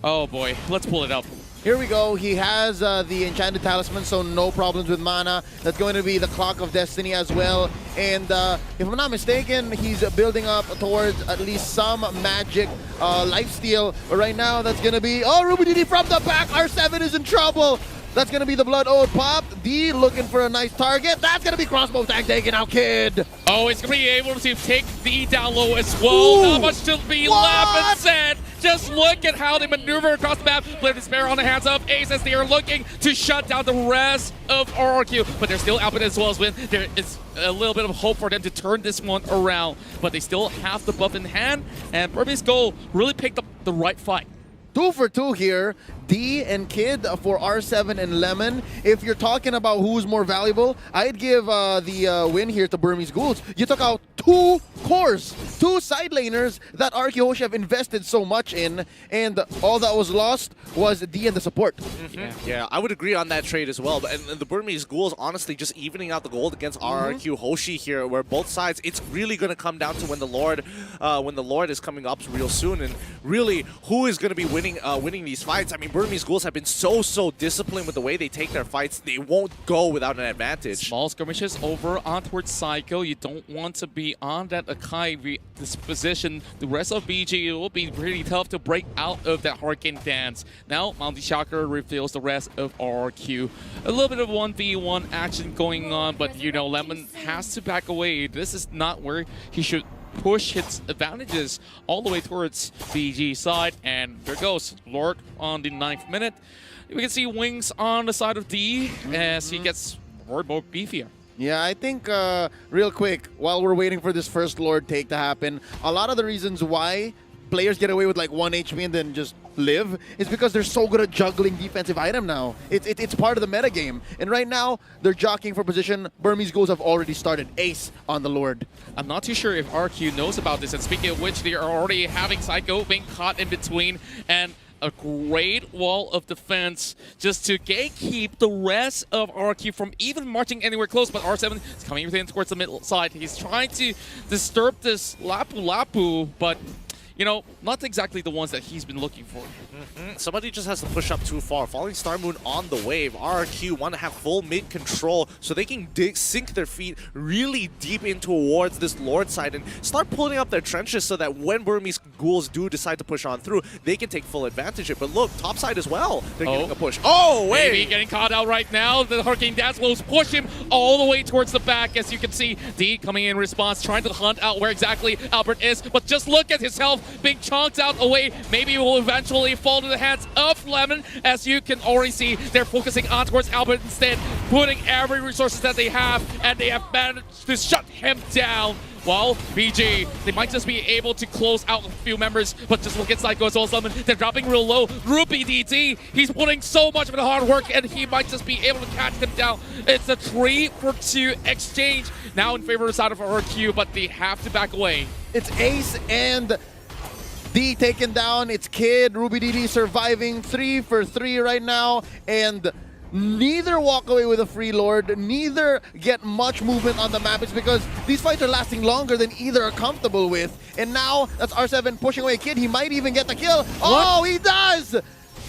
Oh boy, let's pull it up. Here we go. He has the Enchanted Talisman, so no problems with mana. That's going to be the Clock of Destiny as well. And if I'm not mistaken, he's building up towards at least some magic lifesteal. But right now, that's going to be... Oh, RubyDD from the back. R7 is in trouble. That's going to be the Blood Ode pop. D looking for a nice target. That's going to be crossbow tag taken out, kid. Oh, he's going to be able to take D down low as well. Not much to be left and said. Just look at how they maneuver across the map. Flip despair on the hands of Ace as they are looking to shut down the rest of RRQ. But they're still out as well as Win. There is a little bit of hope for them to turn this one around. But they still have the buff in hand. And Burmese Ghoul really picked up the right fight. 2 for 2 here. D and Kid for R7 and Lemon. If you're talking about who's more valuable, I'd give the win here to Burmese Ghouls. You took out 2 course, two side laners that RRQ Hoshi have invested so much in, and all that was lost was D and the support. Yeah, I would agree on that trade as well. And the Burmese Ghouls, honestly, just evening out the gold against RRQ Hoshi here, where both sides, it's really going to come down to when the Lord is coming up real soon, and really who is going to be winning these fights. I mean, Burmese Ghouls have been so disciplined with the way they take their fights. They won't go without an advantage. Small skirmishes over on towards Psycho. You don't want to be on that Akai this position. The rest of BG, it will be pretty tough to break out of that Hurricane dance. Now, Mounty Shocker reveals the rest of RRQ. A little bit of 1v1 action going on, but you know, Lemon has to back away. This is not where he should push his advantages all the way towards BG side. And there goes Lord on the 9th minute. We can see Wings on the side of D as he gets more beefier. Yeah, I think real quick, while we're waiting for this first Lord take to happen, a lot of the reasons why players get away with like 1 HP and then just live is because they're so good at juggling defensive item now. It's part of the meta game. And right now, they're jockeying for position. Burmese Ghouls have already started ace on the Lord. I'm not too sure if RQ knows about this, and speaking of which, they are already having Psycho being caught in between, and a great wall of defense just to gatekeep the rest of RQ from even marching anywhere close. But R7 is coming in towards the middle side. He's trying to disturb this Lapu, but you know, not exactly the ones that he's been looking for. Somebody just has to push up too far. Falling Star Moon on the wave. RRQ want to have full mid control so they can sink their feet really deep in towards this Lord side and start pulling up their trenches so that when Burmese Ghouls do decide to push on through, they can take full advantage of it. But look, top side as well. They're getting a push. Oh, wait! Maybe getting caught out right now. The Hurricane Dance blows push him all the way towards the back. As you can see, D coming in response, trying to hunt out where exactly Albert is. But just look at his health being chunked out away. Maybe will eventually fall to the hands of Lemon. As you can already see, they're focusing on towards Albert instead, putting every resources that they have, and they have managed to shut him down. While BG, they might just be able to close out a few members, but just look at Psycho as well as Lemon. They're dropping real low. Rupee DT, he's putting so much of the hard work, and he might just be able to catch them down. It's a 3-for-2 exchange now in favor of the side of RQ, but they have to back away. It's Ace and D taken down. It's Kid, Ruby DD surviving 3-for-3 right now, and neither walk away with a free Lord, neither get much movement on the map. It's because these fights are lasting longer than either are comfortable with. And now that's R7 pushing away Kid. He might even get the kill. Oh, he does!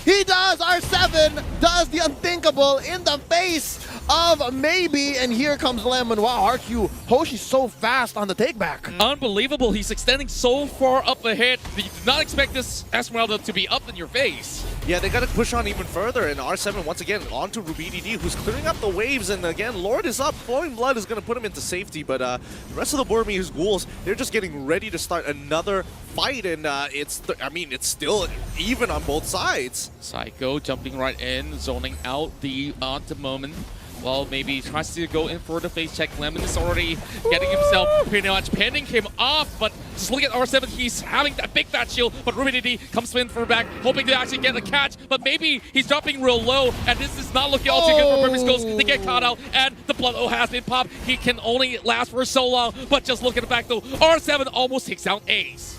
He does! R7 does the unthinkable in the face of Maybe, and here comes Lemon. Wow, RQ Hoshi's so fast on the takeback. Unbelievable. He's extending so far up ahead. You did not expect this Esmeralda to be up in your face. Yeah, they got to push on even further, and R7 once again onto Ruby DD, who's clearing up the waves, and again, Lord is up. Flowing Blood is going to put him into safety, but the rest of the Burmese Ghouls, they're just getting ready to start another fight, and it's still even on both sides. Psycho jumping right in, zoning out the at the moment. Well, maybe he tries to go in for the face check. Lemon is already getting himself pretty much pinning him off, but just look at R7. He's having that big fat shield, but Ruby DD comes in for back, hoping to actually get a catch, but maybe he's dropping real low, and this is not looking all too good for Burmese Ghouls. They get caught out, and the blood has been popped. He can only last for so long, but just look at the back though. R7 almost takes down Ace.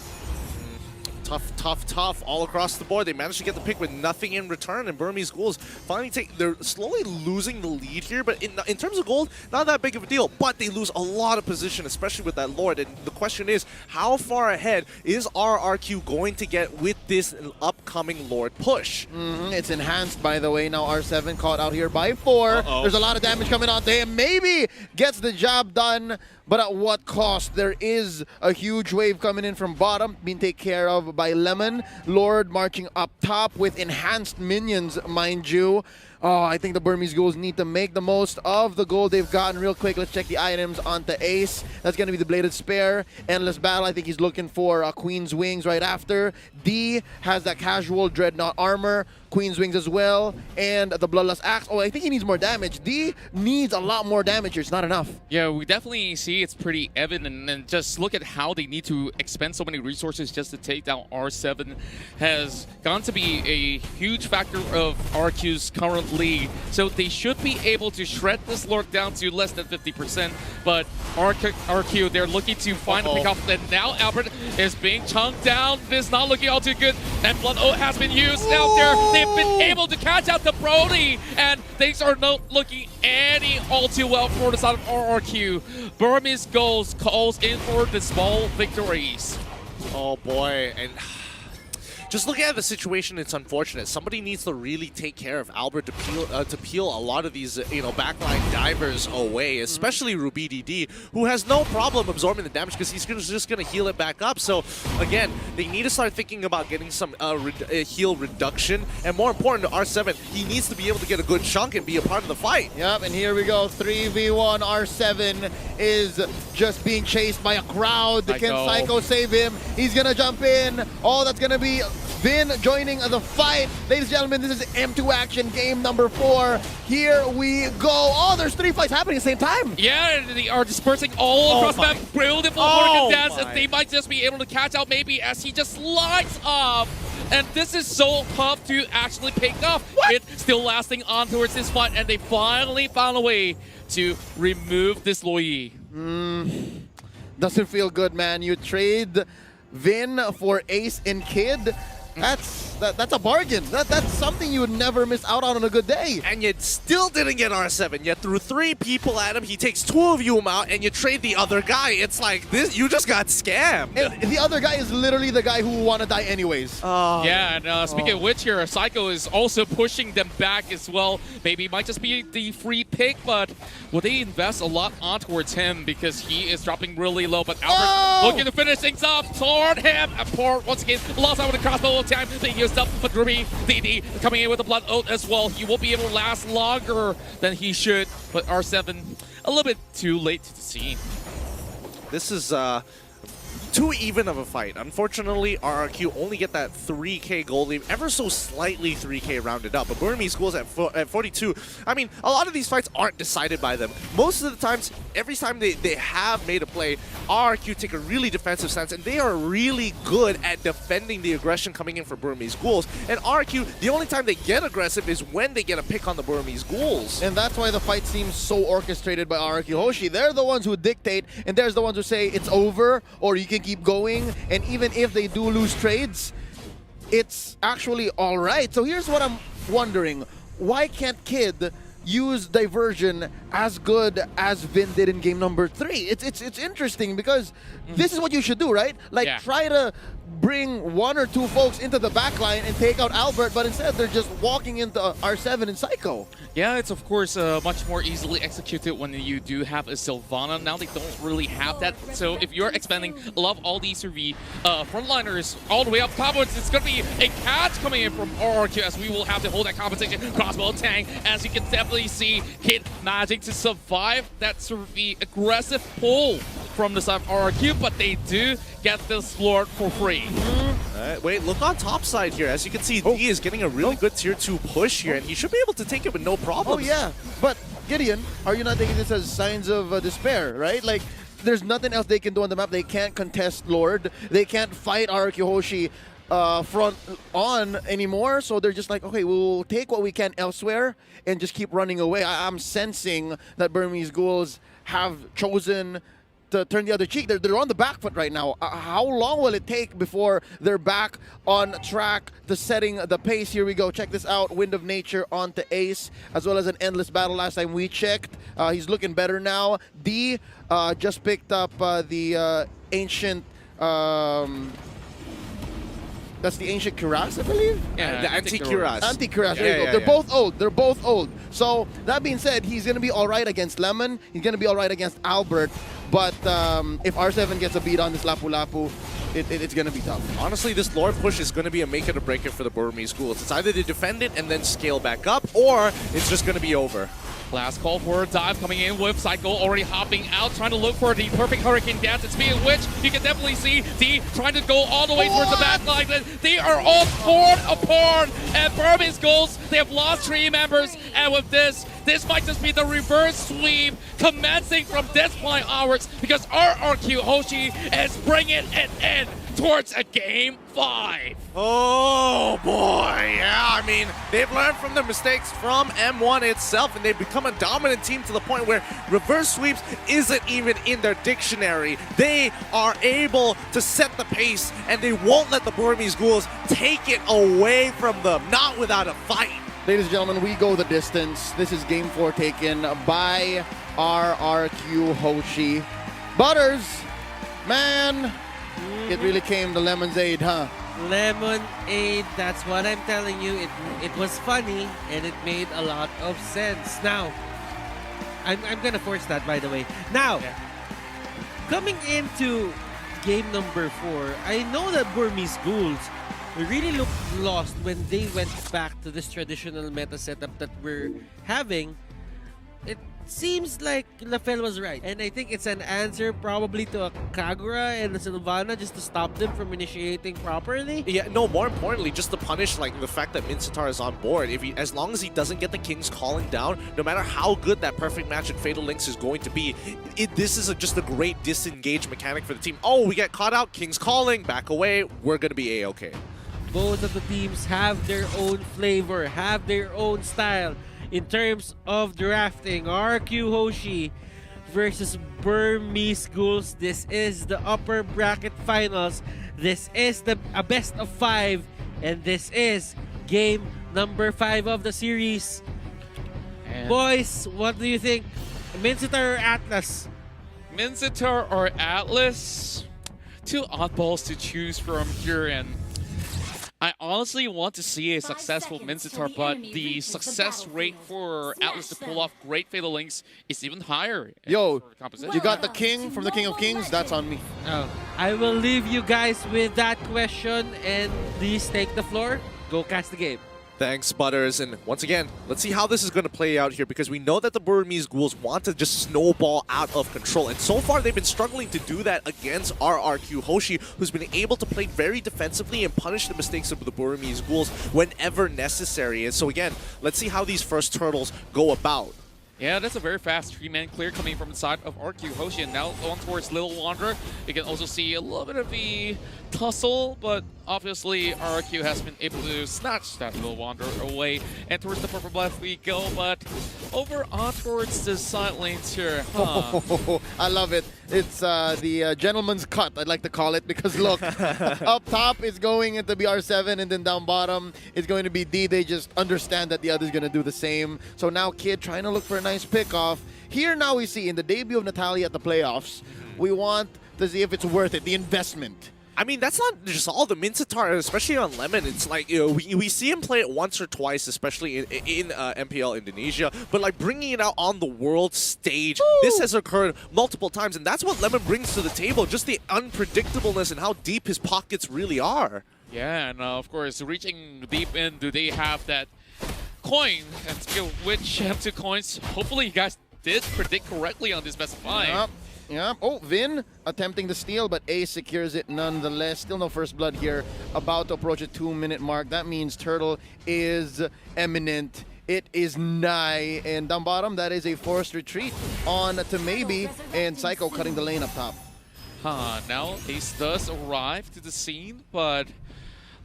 Tough all across the board. They managed to get the pick with nothing in return, and Burmese Ghouls finally they're slowly losing the lead here, but in terms of gold, not that big of a deal, but they lose a lot of position, especially with that Lord, and the question is, how far ahead is RRQ going to get with this upcoming Lord push? It's enhanced, by the way. Now R7 caught out here by 4. There's a lot of damage coming on to him. Maybe gets the job done, but at what cost? There is a huge wave coming in from bottom, being taken care of by Lemon. Lord marching up top with enhanced minions, mind you. Oh, I think the Burmese Ghouls need to make the most of the gold they've gotten real quick. Let's check the items onto Ace. That's going to be the Bladed Spear. Endless Battle, I think he's looking for Queen's Wings right after. D has that casual Dreadnought armor. Queen's Wings as well, and the Bloodlust Axe. Oh, I think he needs more damage. D needs a lot more damage here. It's not enough. Yeah, we definitely see it's pretty evident, and just look at how they need to expend so many resources just to take down R7 has gone to be a huge factor of RQ's current lead. So they should be able to shred this Lord down to less than 50%. But RRQ, they're looking to find a pickup. And now Albert is being chunked down. This is not looking all too good. And Blood Oath has been used out there. They've been able to catch out the Brody. And things are not looking any all too well for the side of RRQ. Burmese Ghouls calls in for the small victories. Oh boy, and just looking at the situation, it's unfortunate. Somebody needs to really take care of Albert to peel a lot of these, backline divers away, especially Rubididi, who has no problem absorbing the damage because he's just going to heal it back up. So, again, they need to start thinking about getting some heal reduction. And more important, R7, he needs to be able to get a good chunk and be a part of the fight. Yep, and here we go. 3v1. R7 is just being chased by a crowd. Can Psycho save him? He's going to jump in. Oh, that's going to be Vin joining the fight. Ladies and gentlemen, this is M2 Action game number 4. Here we go. Oh, there's 3 fights happening at the same time. Yeah, they are dispersing all across the map. Beautiful Morgan dance, and they might just be able to catch out maybe as he just slides up. And this is so tough to actually pick up. It's still lasting on towards this fight, and they finally found a way to remove this Loyi. Doesn't feel good, man. You trade Vin for Ace and Kid. That's a bargain. That's something you would never miss out on a good day. And you still didn't get R7. You threw 3 people at him. He takes 2 of you out, and you trade the other guy. It's like this. You just got scammed. And the other guy is literally the guy who will want to die anyways. Yeah, and speaking of which, here Psycho is also pushing them back as well. Maybe it might just be the free pick, but will they invest a lot on towards him because he is dropping really low? But Albert looking to finish things off toward him. And poor once again, lost out with the crossbow time being used up, but Ruby DD coming in with the Blood Oath as well. He will be able to last longer than he should, but R7 a little bit too late to the scene. This is too even of a fight. Unfortunately, RRQ only get that 3K gold lead, ever so slightly 3K rounded up. But Burmese Ghouls at 42. I mean, a lot of these fights aren't decided by them. Most of the times, every time they have made a play, RRQ take a really defensive stance, and they are really good at defending the aggression coming in for Burmese Ghouls. And RRQ, the only time they get aggressive is when they get a pick on the Burmese Ghouls. And that's why the fight seems so orchestrated by RRQ. Hoshi, they're the ones who dictate, and there's the ones who say it's over, or you can keep going. And even if they do lose trades, it's actually all right. So here's what I'm wondering. Why can't Kid use diversion as good as Vin did in game number 3? It's interesting because this is what you should do, right? Like, try to bring 1 or 2 folks into the backline and take out Albert, but instead they're just walking into R7 and Psycho. Yeah, it's of course much more easily executed when you do have a Sylvana. Now they don't really have that. So if you're expanding a lot of all these frontliners all the way up top, it's going to be a catch coming in from RRQ as we will have to hold that compensation. Crossbow tank, as you can definitely see, Kid managing to survive that sort of the aggressive pull from the side of RRQ, but they do get this Lord for free. Wait, look on top side here. As you can see, D is getting a really good tier 2 push here, and he should be able to take it with no problem. Oh, yeah. But, Gideon, are you not taking this as signs of despair, right? Like, there's nothing else they can do on the map. They can't contest Lord. They can't fight RRQ Hoshi front on anymore. So they're just like, okay, we'll take what we can elsewhere and just keep running away. I'm sensing that Burmese Ghouls have chosen to turn the other cheek. They're on the back foot right now. How long will it take before they're back on track to setting the pace? Here we go. Check this out. Wind of Nature onto Ace, as well as an endless battle last time we checked. He's looking better now. D just picked up the ancient... that's the ancient Cuirass, I believe? Yeah, the anti-Cuirass. Anti-Cuirass, there you go. They're both old. They're both old. So, that being said, he's going to be all right against Lemon. He's going to be all right against Albert. But if R7 gets a beat on this Lapu-Lapu, it's going to be tough. Honestly, this Lord push is going to be a make it or break it for the Burmese Ghouls. It's either they defend it and then scale back up, or it's just going to be over. Last call for a dive coming in with Psycho already hopping out, trying to look for the perfect Hurricane dance. And speaking of which, you can definitely see D trying to go all the way towards the back line. They are all torn apart. And Burmese Ghouls, they have lost 3 members. And with this, this might just be the reverse sweep commencing from this point onwards because RRQ Hoshi is bringing it in towards a Game 5. Oh boy, yeah, I mean, they've learned from their mistakes from M1 itself, and they've become a dominant team to the point where reverse sweeps isn't even in their dictionary. They are able to set the pace, and they won't let the Burmese Ghouls take it away from them, not without a fight. Ladies and gentlemen, we go the distance. This is Game 4 taken by RRQ Hoshi. Butters, man, it really came to lemonade, huh? Lemonade, that's what I'm telling you. It was funny and it made a lot of sense. Now, I'm gonna force that, by the way. Now, coming into game number 4, I know that Burmese Ghouls really looked lost when they went back to this traditional meta setup that we're having. It seems like Lafel was right, and I think it's an answer probably to a Kagura and a Sylvana just to stop them from initiating properly. Yeah, no, more importantly, just to punish like the fact that Mincetar is on board. As long as he doesn't get the Kings calling down, no matter how good that perfect match in Fatal Links is going to be, this is just a great disengage mechanic for the team. Oh, we get caught out, Kings calling, back away, we're gonna be A-okay. Both of the teams have their own flavor, have their own style in terms of drafting. RRQ Hoshi versus Burmese Ghouls. This is the upper bracket finals. This is a best of 5, and this is game number 5 of the series. And Boys, what do you think? Mincetar or Atlas? Mincetar or Atlas? Two oddballs to choose from here, and I honestly want to see a successful Mincetar, but the success rate for Atlas to pull off great Fatal Links is even higher. Yo, Composition. you got the king from the King of Kings? That's on me. Oh, I will leave you guys with that question, and please take the floor. Go cast the game. Thanks, Butters. And once again, let's see how this is going to play out here, because we know that the Burmese Ghouls want to just snowball out of control. And so far, they've been struggling to do that against RRQ Hoshi, who's been able to play very defensively and punish the mistakes of the Burmese Ghouls whenever necessary. And so again, let's see how these first turtles go about. Yeah, that's a very fast 3-man clear coming from the side of RQ Hoshi, and now on towards Little Wanderer. You can also see a little bit of the tussle, but obviously RQ has been able to snatch that Little Wanderer away, and towards the purple buff we go, but over on towards the side lanes here. I love it. It's the gentleman's cut, I'd like to call it, because look, up top is going into BR7, and then down bottom is going to be D. They just understand that the other's going to do the same. So now Kid trying to look for a nice pick-off. Here now we see in the debut of Natalia at the playoffs, we want to see if it's worth it, the investment. I mean, that's not just all the Mincetar, especially on Lemon. It's like, you know, we see him play it once or twice, especially in MPL Indonesia, but like bringing it out on the world stage, this has occurred multiple times, and that's what Lemon brings to the table, just the unpredictableness and how deep his pockets really are. Yeah, and of course, reaching deep in, do they have that coin? And speaking of which, M2 coins, hopefully you guys did predict correctly on this best of 5. Yep. Yeah. Oh, Vin attempting to steal, but Ace secures it nonetheless. Still no first blood here. About to approach a 2-minute mark. That means Turtle is imminent. It is nigh. And down bottom, that is a forced retreat on to Maybe, and Psycho cutting the lane up top. Now Ace does arrive to the scene, but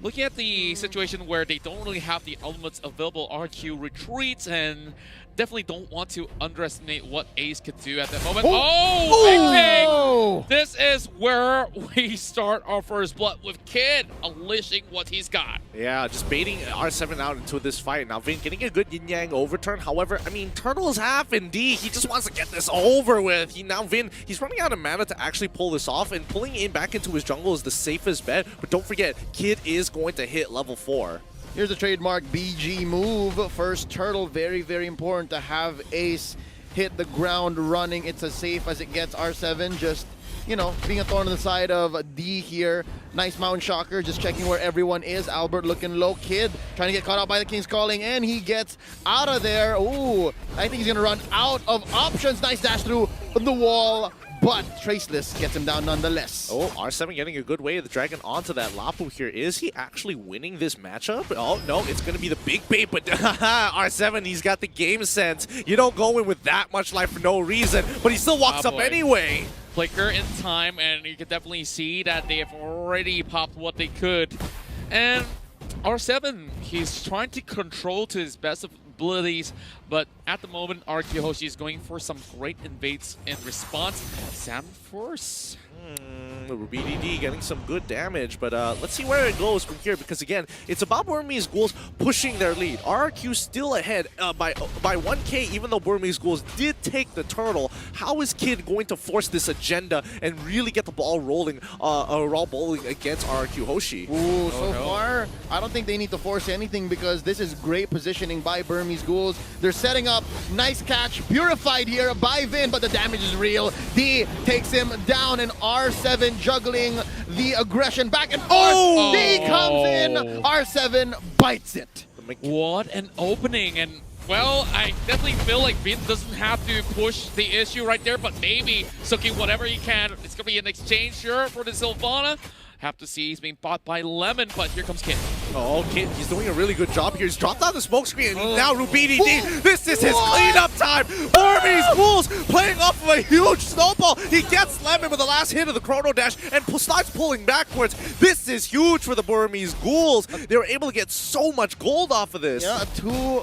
looking at the situation where they don't really have the elements available, RQ retreats, and definitely don't want to underestimate what Ace could do at that moment. I think this is where we start our first blood with Kid unleashing what he's got. Yeah, just baiting R7 out into this fight. Now Vin getting a good yin-yang overturn. However, I mean, Turtle's half in D. He just wants to get this over with. Vin, he's running out of mana to actually pull this off, and pulling in back into his jungle is the safest bet. But don't forget, Kid is going to hit level 4. Here's a trademark BG move. First Turtle, very, very important to have Ace hit the ground running. It's as safe as it gets. R7 just, you know, being a thorn on the side of D here. Nice Mountain Shocker, just checking where everyone is. Albert looking low. Kid trying to get caught out by the King's Calling, and he gets out of there. Ooh, I think he's going to run out of options. Nice dash through the wall. but Traceless gets him down nonetheless. Oh, R7 getting a good way of the Dragon onto that Lapu here. Is he actually winning this matchup? Oh, no, it's going to be the big bait, but R7, he's got the game sense. You don't go in with that much life for no reason, but he still walks up anyway. Flicker in time, and you can definitely see that they have already popped what they could. And R7, he's trying to control to his best abilities, but at the moment, RRQ Hoshi is going for some great invades in response. Sam Force. BDD getting some good damage, but let's see where it goes from here, because again, it's about Burmese Ghouls pushing their lead. RRQ still ahead by 1K, even though Burmese Ghouls did take the turtle. How is Kid going to force this agenda and really get the ball rolling, bowling against RRQ Hoshi? Ooh, so far, I don't think they need to force anything because this is great positioning by Burmese Ghouls. They're setting up. Nice catch, purified here by Vin, but the damage is real. D takes him down, and R7 juggling the aggression back and forth. D comes in, R7 bites it. What an opening, and well, I definitely feel like Vin doesn't have to push the issue right there, but maybe Suki whatever he can. It's going to be an exchange here for the Sylvana. Have to see he's being bought by Lemon, but here comes Kid. Oh, Kid, he's doing a really good job here. He's dropped out the smoke screen, and now RuBDD, this is his cleanup time. Burmese Ghouls playing off of a huge snowball. He gets Lemon with the last hit of the Chrono Dash and starts pulling backwards. This is huge for the Burmese Ghouls. They were able to get so much gold off of this. Yeah, 2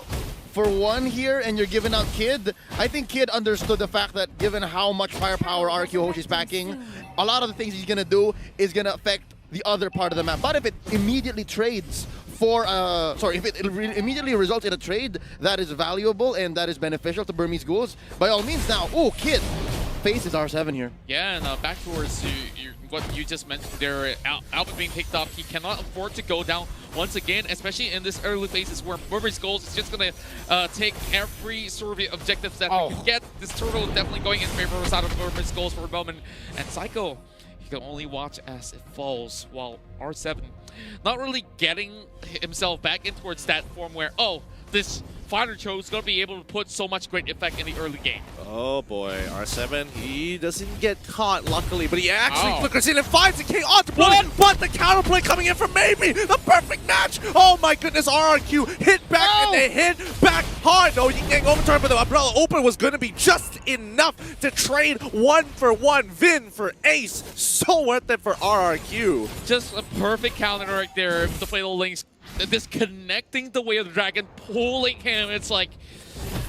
for 1 here, and you're giving out Kid. I think Kid understood the fact that given how much firepower RRQ Hoshi's packing, a lot of the things he's going to do is going to affect the other part of the map. But if it immediately trades for, if it immediately results in a trade that is valuable and that is beneficial to Burmese Ghouls, by all means now, Kid faces R7 here. Yeah, and back towards what you just mentioned there, Albert being picked up, he cannot afford to go down once again, especially in this early phases where Burmese Ghouls is just going to take every sort of objectives that we can get. This turtle definitely going in favor of side of Burmese Ghouls for a moment, and Psycho, he can only watch as it falls, while R7 not really getting himself back in towards that form where, this fighter chose going to be able to put so much great effect in the early game. Oh boy, R7, he doesn't get caught, luckily, but he actually flickers in and finds the King onto Bullet, but the counterplay coming in from Maybe, the perfect match! Oh my goodness, RRQ hit back and they hit back hard! No, you getting overturned, but the Umbrella Open was going to be just enough to trade 1 for 1, Vin for Ace. So worth it for RRQ. Just a perfect counter right there, the Fatal Links disconnecting the way of the Dragon, pulling him. It's like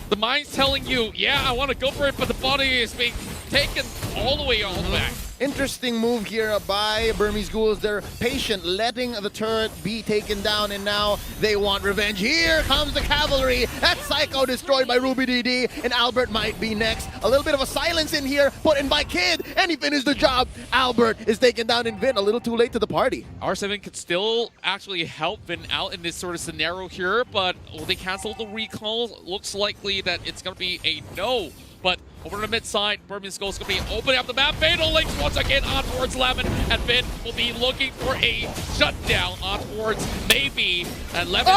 the mind's telling you, yeah, I want to go for it, but the body is being taken all the way back. Interesting move here by Burmese Ghouls. They're patient, letting the turret be taken down, and now they want revenge. Here comes the cavalry. That Psycho destroyed by RuBDD, and Albert might be next. A little bit of a silence in here, put in by Kid, and he finished the job. Albert is taken down in Vin, a little too late to the party. R7 could still actually help Vin out in this sort of scenario here, but they cancel the recall. Looks likely that it's going to be a no. But over the mid side, Burmese Ghouls going to be opening up the map. Fatal Links once again on towards Lemon, and Vin will be looking for a shutdown on towards Maybe. And Lemon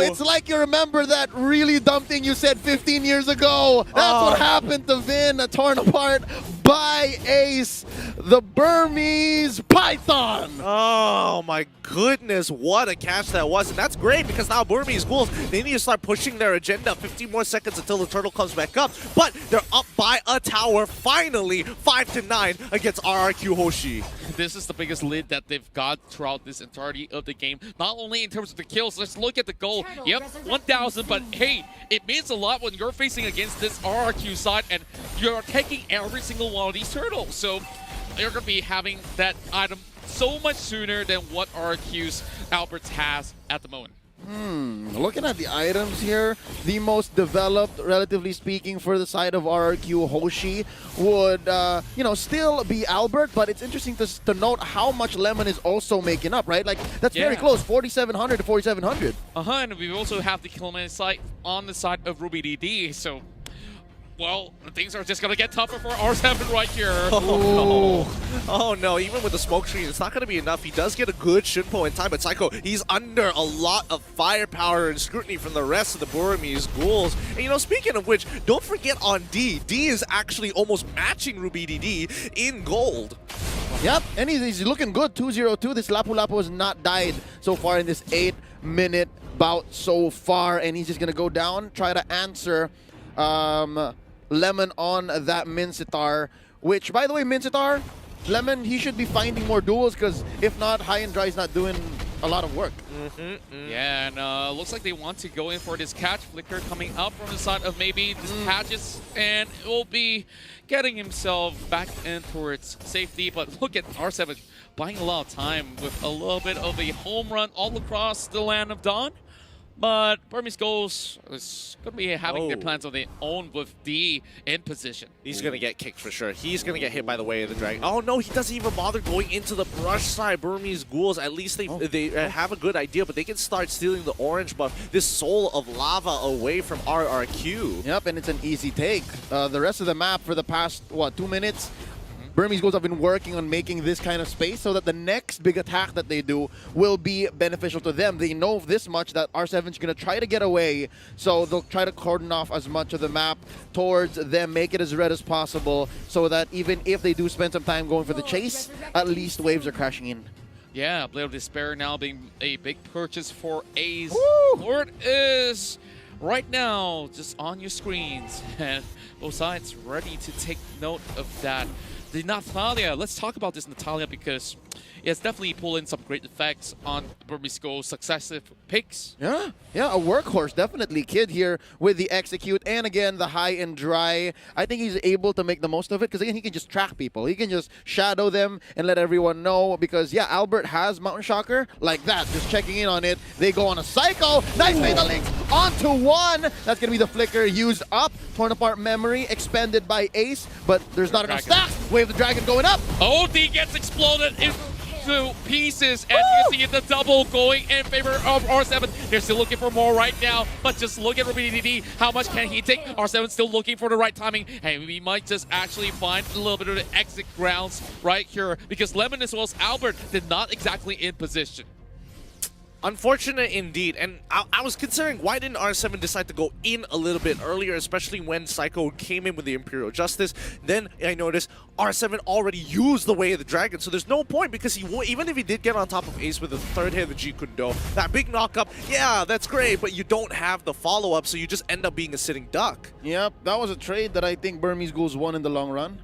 it's like you remember that really dumb thing you said 15 years ago. That's what happened to Vin, torn apart by Ace, the Burmese Python. Oh my goodness, what a catch that was. And that's great because now Burmese Ghouls, they need to start pushing their agenda. 15 more seconds until the turtle comes back up. But they're up by a tower, finally, 5-9 against RRQ Hoshi. This is the biggest lead that they've got throughout this entirety of the game. Not only in terms of the kills, let's look at the goal. Yep, 1,000, but hey, it means a lot when you're facing against this RRQ side and you're taking every single one of these turtles. So you're going to be having that item so much sooner than what RRQ's Alberts has at the moment. Looking at the items here, the most developed, relatively speaking, for the side of RRQ Hoshi would, still be Albert, but it's interesting to note how much Lemon is also making up, right? Like, that's very close, 4,700 to 4,700. And we also have the kill sight on the side of RuBDD, so well, things are just going to get tougher for R7 right here. Oh no, even with the smoke screen, it's not going to be enough. He does get a good Shinpo in time, but Psycho, he's under a lot of firepower and scrutiny from the rest of the Burmese Ghouls. And you know, speaking of which, don't forget on D. D is actually almost matching RubyDD in gold. Yep, and he's looking good, 2-0-2. This Lapu Lapu has not died so far in this 8-minute bout so far, and he's just going to go down, try to answer Lemon on that Mincitar, which, by the way, Mincitar, Lemon, he should be finding more duels, because if not, High and Dry is not doing a lot of work. Yeah, and looks like they want to go in for this catch flicker coming up from the side of maybe this Patches, and it will be getting himself back in towards safety. But look at R7 buying a lot of time with a little bit of a home run all across the land of Dawn. But Burmese Ghouls is going to be having their plans on their own with D in position. He's going to get kicked for sure. He's going to get hit by the way of the dragon. Oh no, he doesn't even bother going into the brush side. Burmese Ghouls, at least they have a good idea, but they can start stealing the orange buff. This Soul of Lava away from RRQ. Yep, and it's an easy take. The rest of the map for the past, 2 minutes? Burmese Ghouls have been working on making this kind of space so that the next big attack that they do will be beneficial to them. They know this much that R7 is going to try to get away, so they'll try to cordon off as much of the map towards them, make it as red as possible, so that even if they do spend some time going for the chase, at least waves are crashing in. Yeah, Blade of Despair now being a big purchase for Ace. Woo! Lord is right now just on your screens, and both sides ready to take note of that. The Natalia, let's talk about this Natalia, because it's definitely pulling some great effects on Burmese Ghouls' successive picks. Yeah, a workhorse, definitely. Kid here with the execute, and again, the high and dry. I think he's able to make the most of it, because again, he can just track people. He can just shadow them and let everyone know, because yeah, Albert has Mountain Shocker, like that, just checking in on it. They go on a Psycho, nice fatal links, onto one. That's going to be the flicker used up, torn apart memory, expended by Ace, but there's not enough stacks. Wave the Dragon going up. OD gets exploded into pieces, and you can see the double going in favor of R7. They're still looking for more right now, but just look at RubyDD. How much can he take? R7 still looking for the right timing, and we might just actually find a little bit of the exit grounds right here, because Lemon as well as Albert did not exactly in position. Unfortunate indeed, and I was considering why didn't R7 decide to go in a little bit earlier, especially when Psycho came in with the Imperial Justice. Then I noticed R7 already used the Way of the Dragon, so there's no point, because he even if he did get on top of Ace with the third hit of the Jeet Kune Do, that big knock-up, yeah, that's great, but you don't have the follow-up, so you just end up being a sitting duck. Yep, that was a trade that I think Burmese Ghouls won in the long run.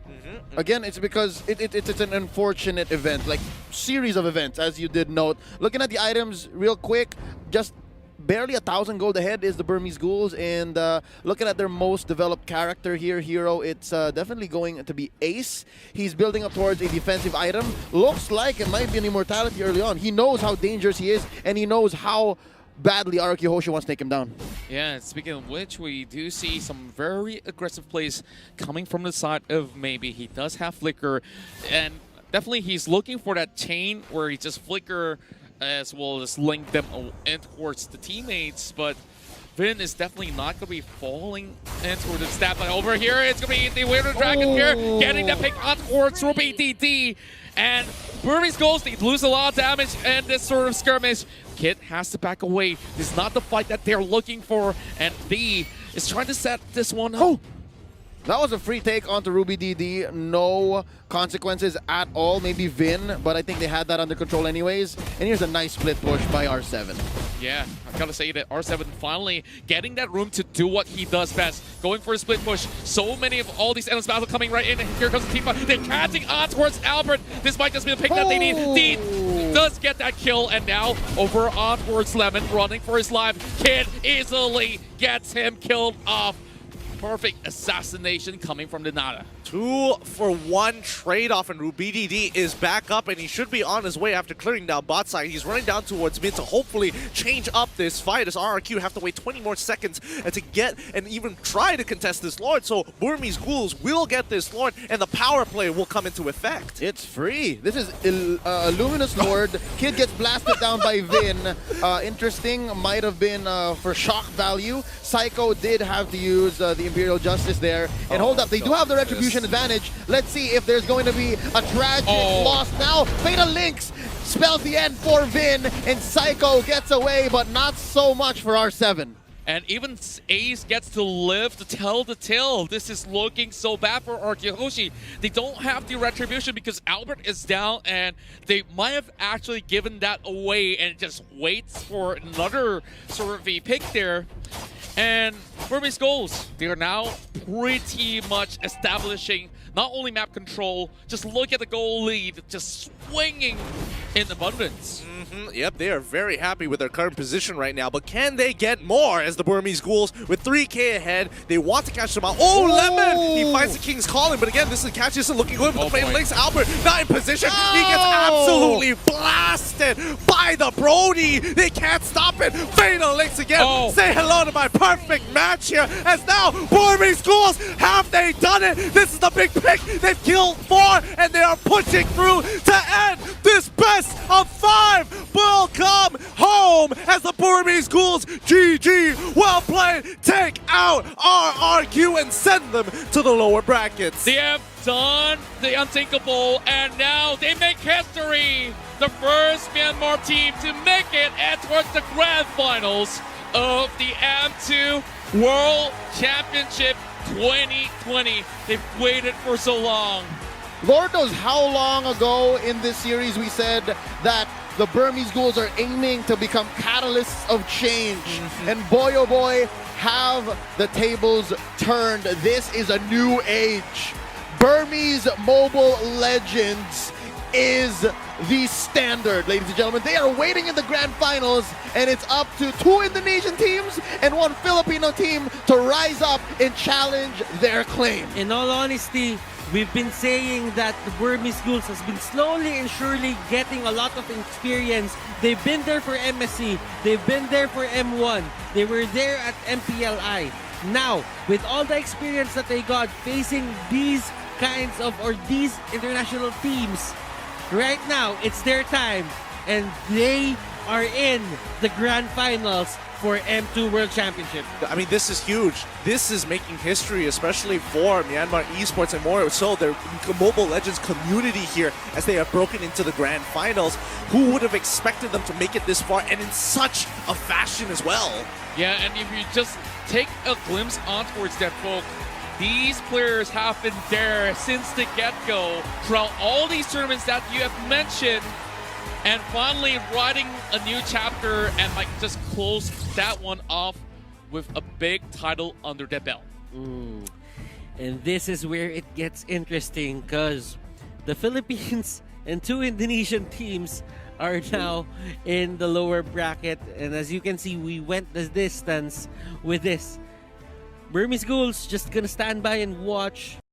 Again, it's because it's an unfortunate event, like series of events, as you did note. Looking at the items real quick, just barely 1,000 gold ahead is the Burmese Ghouls, and looking at their most developed character here, Hero, it's definitely going to be Ace. He's building up towards a defensive item. Looks like it might be an immortality early on. He knows how dangerous he is, and he knows how badly RRQ Hoshi wants to take him down. Yeah, speaking of which, we do see some very aggressive plays coming from the side of Maybe. He does have Flicker, and definitely he's looking for that chain where he just Flicker as well as link them in towards the teammates, but Vin is definitely not going to be falling into the stab. But over here, it's going to be the Weird Dragon here, getting the pick on towards RubyDD. And Burmese Ghouls, they lose a lot of damage in this sort of skirmish. Kid has to back away. This is not the fight that they're looking for, and D is trying to set this one up. Oh! That was a free take onto RubyDD. No consequences at all. Maybe Vin, but I think they had that under control anyways. And here's a nice split push by R7. Yeah, I've got to say that R7 finally getting that room to do what he does best. Going for a split push. So many of all these endless battles coming right in. And here comes the team fight. They're catching on towards Albert. This might just be the pick that they need. D does get that kill. And now over on towards Lemon, running for his life. Kid easily gets him killed off. Perfect assassination coming from the Nada. 2-for-1 trade-off, and RubyDD is back up, and he should be on his way after clearing down bot side. He's running down towards mid to hopefully change up this fight, as RRQ have to wait 20 more seconds to get and even try to contest this Lord. So Burmese Ghouls will get this Lord, and the power play will come into effect. It's free. This is Luminous Lord. Kid gets blasted down by Vin. Interesting, might have been for shock value. Psycho did have to use the Imperial Justice there. And hold up, they do have the Retribution advantage. Let's see if there's going to be a tragic loss now. Fatal Links spells the end for Vin, and Psycho gets away, but not so much for R7. And even Ace gets to live to tell the tale. This is looking so bad for RRQ. Hoshi, they don't have the Retribution because Albert is down, and they might have actually given that away and just waits for another sort of a pick there. And Burmese Ghouls, they are now pretty much establishing not only map control, just look at the goal lead, just swinging in abundance. Yep, they are very happy with their current position right now, but can they get more as the Burmese Ghouls with 3K ahead? They want to catch them out. Oh, Lemon! He finds the King's Calling, but again, this is catch isn't looking good, but the Flame Links Albert not in position. He gets absolutely blasted by the Brody. They can't stop it. Fatal Links again. Say hello to my perfect match here, as now Burmese Ghouls, have they done it? This is the big pick. They've killed 4, and they are pushing through to end this best of 5. Will come home as the Burmese Ghouls, GG, well played, take out RRQ and send them to the lower brackets. They have done the unthinkable, and now they make history. The first Myanmar team to make it and towards the grand finals of the M2 World Championship 2020. They've waited for so long. Lord knows how long ago in this series we said that the Burmese Ghouls are aiming to become catalysts of change. And boy, oh boy, have the tables turned. This is a new age. Burmese Mobile Legends is the standard, ladies and gentlemen. They are waiting in the grand finals, and it's up to 2 Indonesian teams and 1 Filipino team to rise up and challenge their claim. In all honesty, we've been saying that the Burmese Ghouls has been slowly and surely getting a lot of experience. They've been there for MSC. They've been there for M1. They were there at MPLI. Now, with all the experience that they got facing these kinds of, or these international teams, right now, it's their time. And they are in the grand finals for M2 World Championship. I mean, this is huge. This is making history, especially for Myanmar Esports and more so their Mobile Legends community here as they have broken into the grand finals. Who would have expected them to make it this far and in such a fashion as well? Yeah, and if you just take a glimpse on towards that, folk, these players have been there since the get-go throughout all these tournaments that you have mentioned, and finally writing a new chapter and like just close that one off with a big title under their belt. And this is where it gets interesting, because the Philippines and 2 Indonesian teams are now in the lower bracket, and as you can see, we went the distance with this. Burmese Ghouls just gonna stand by and watch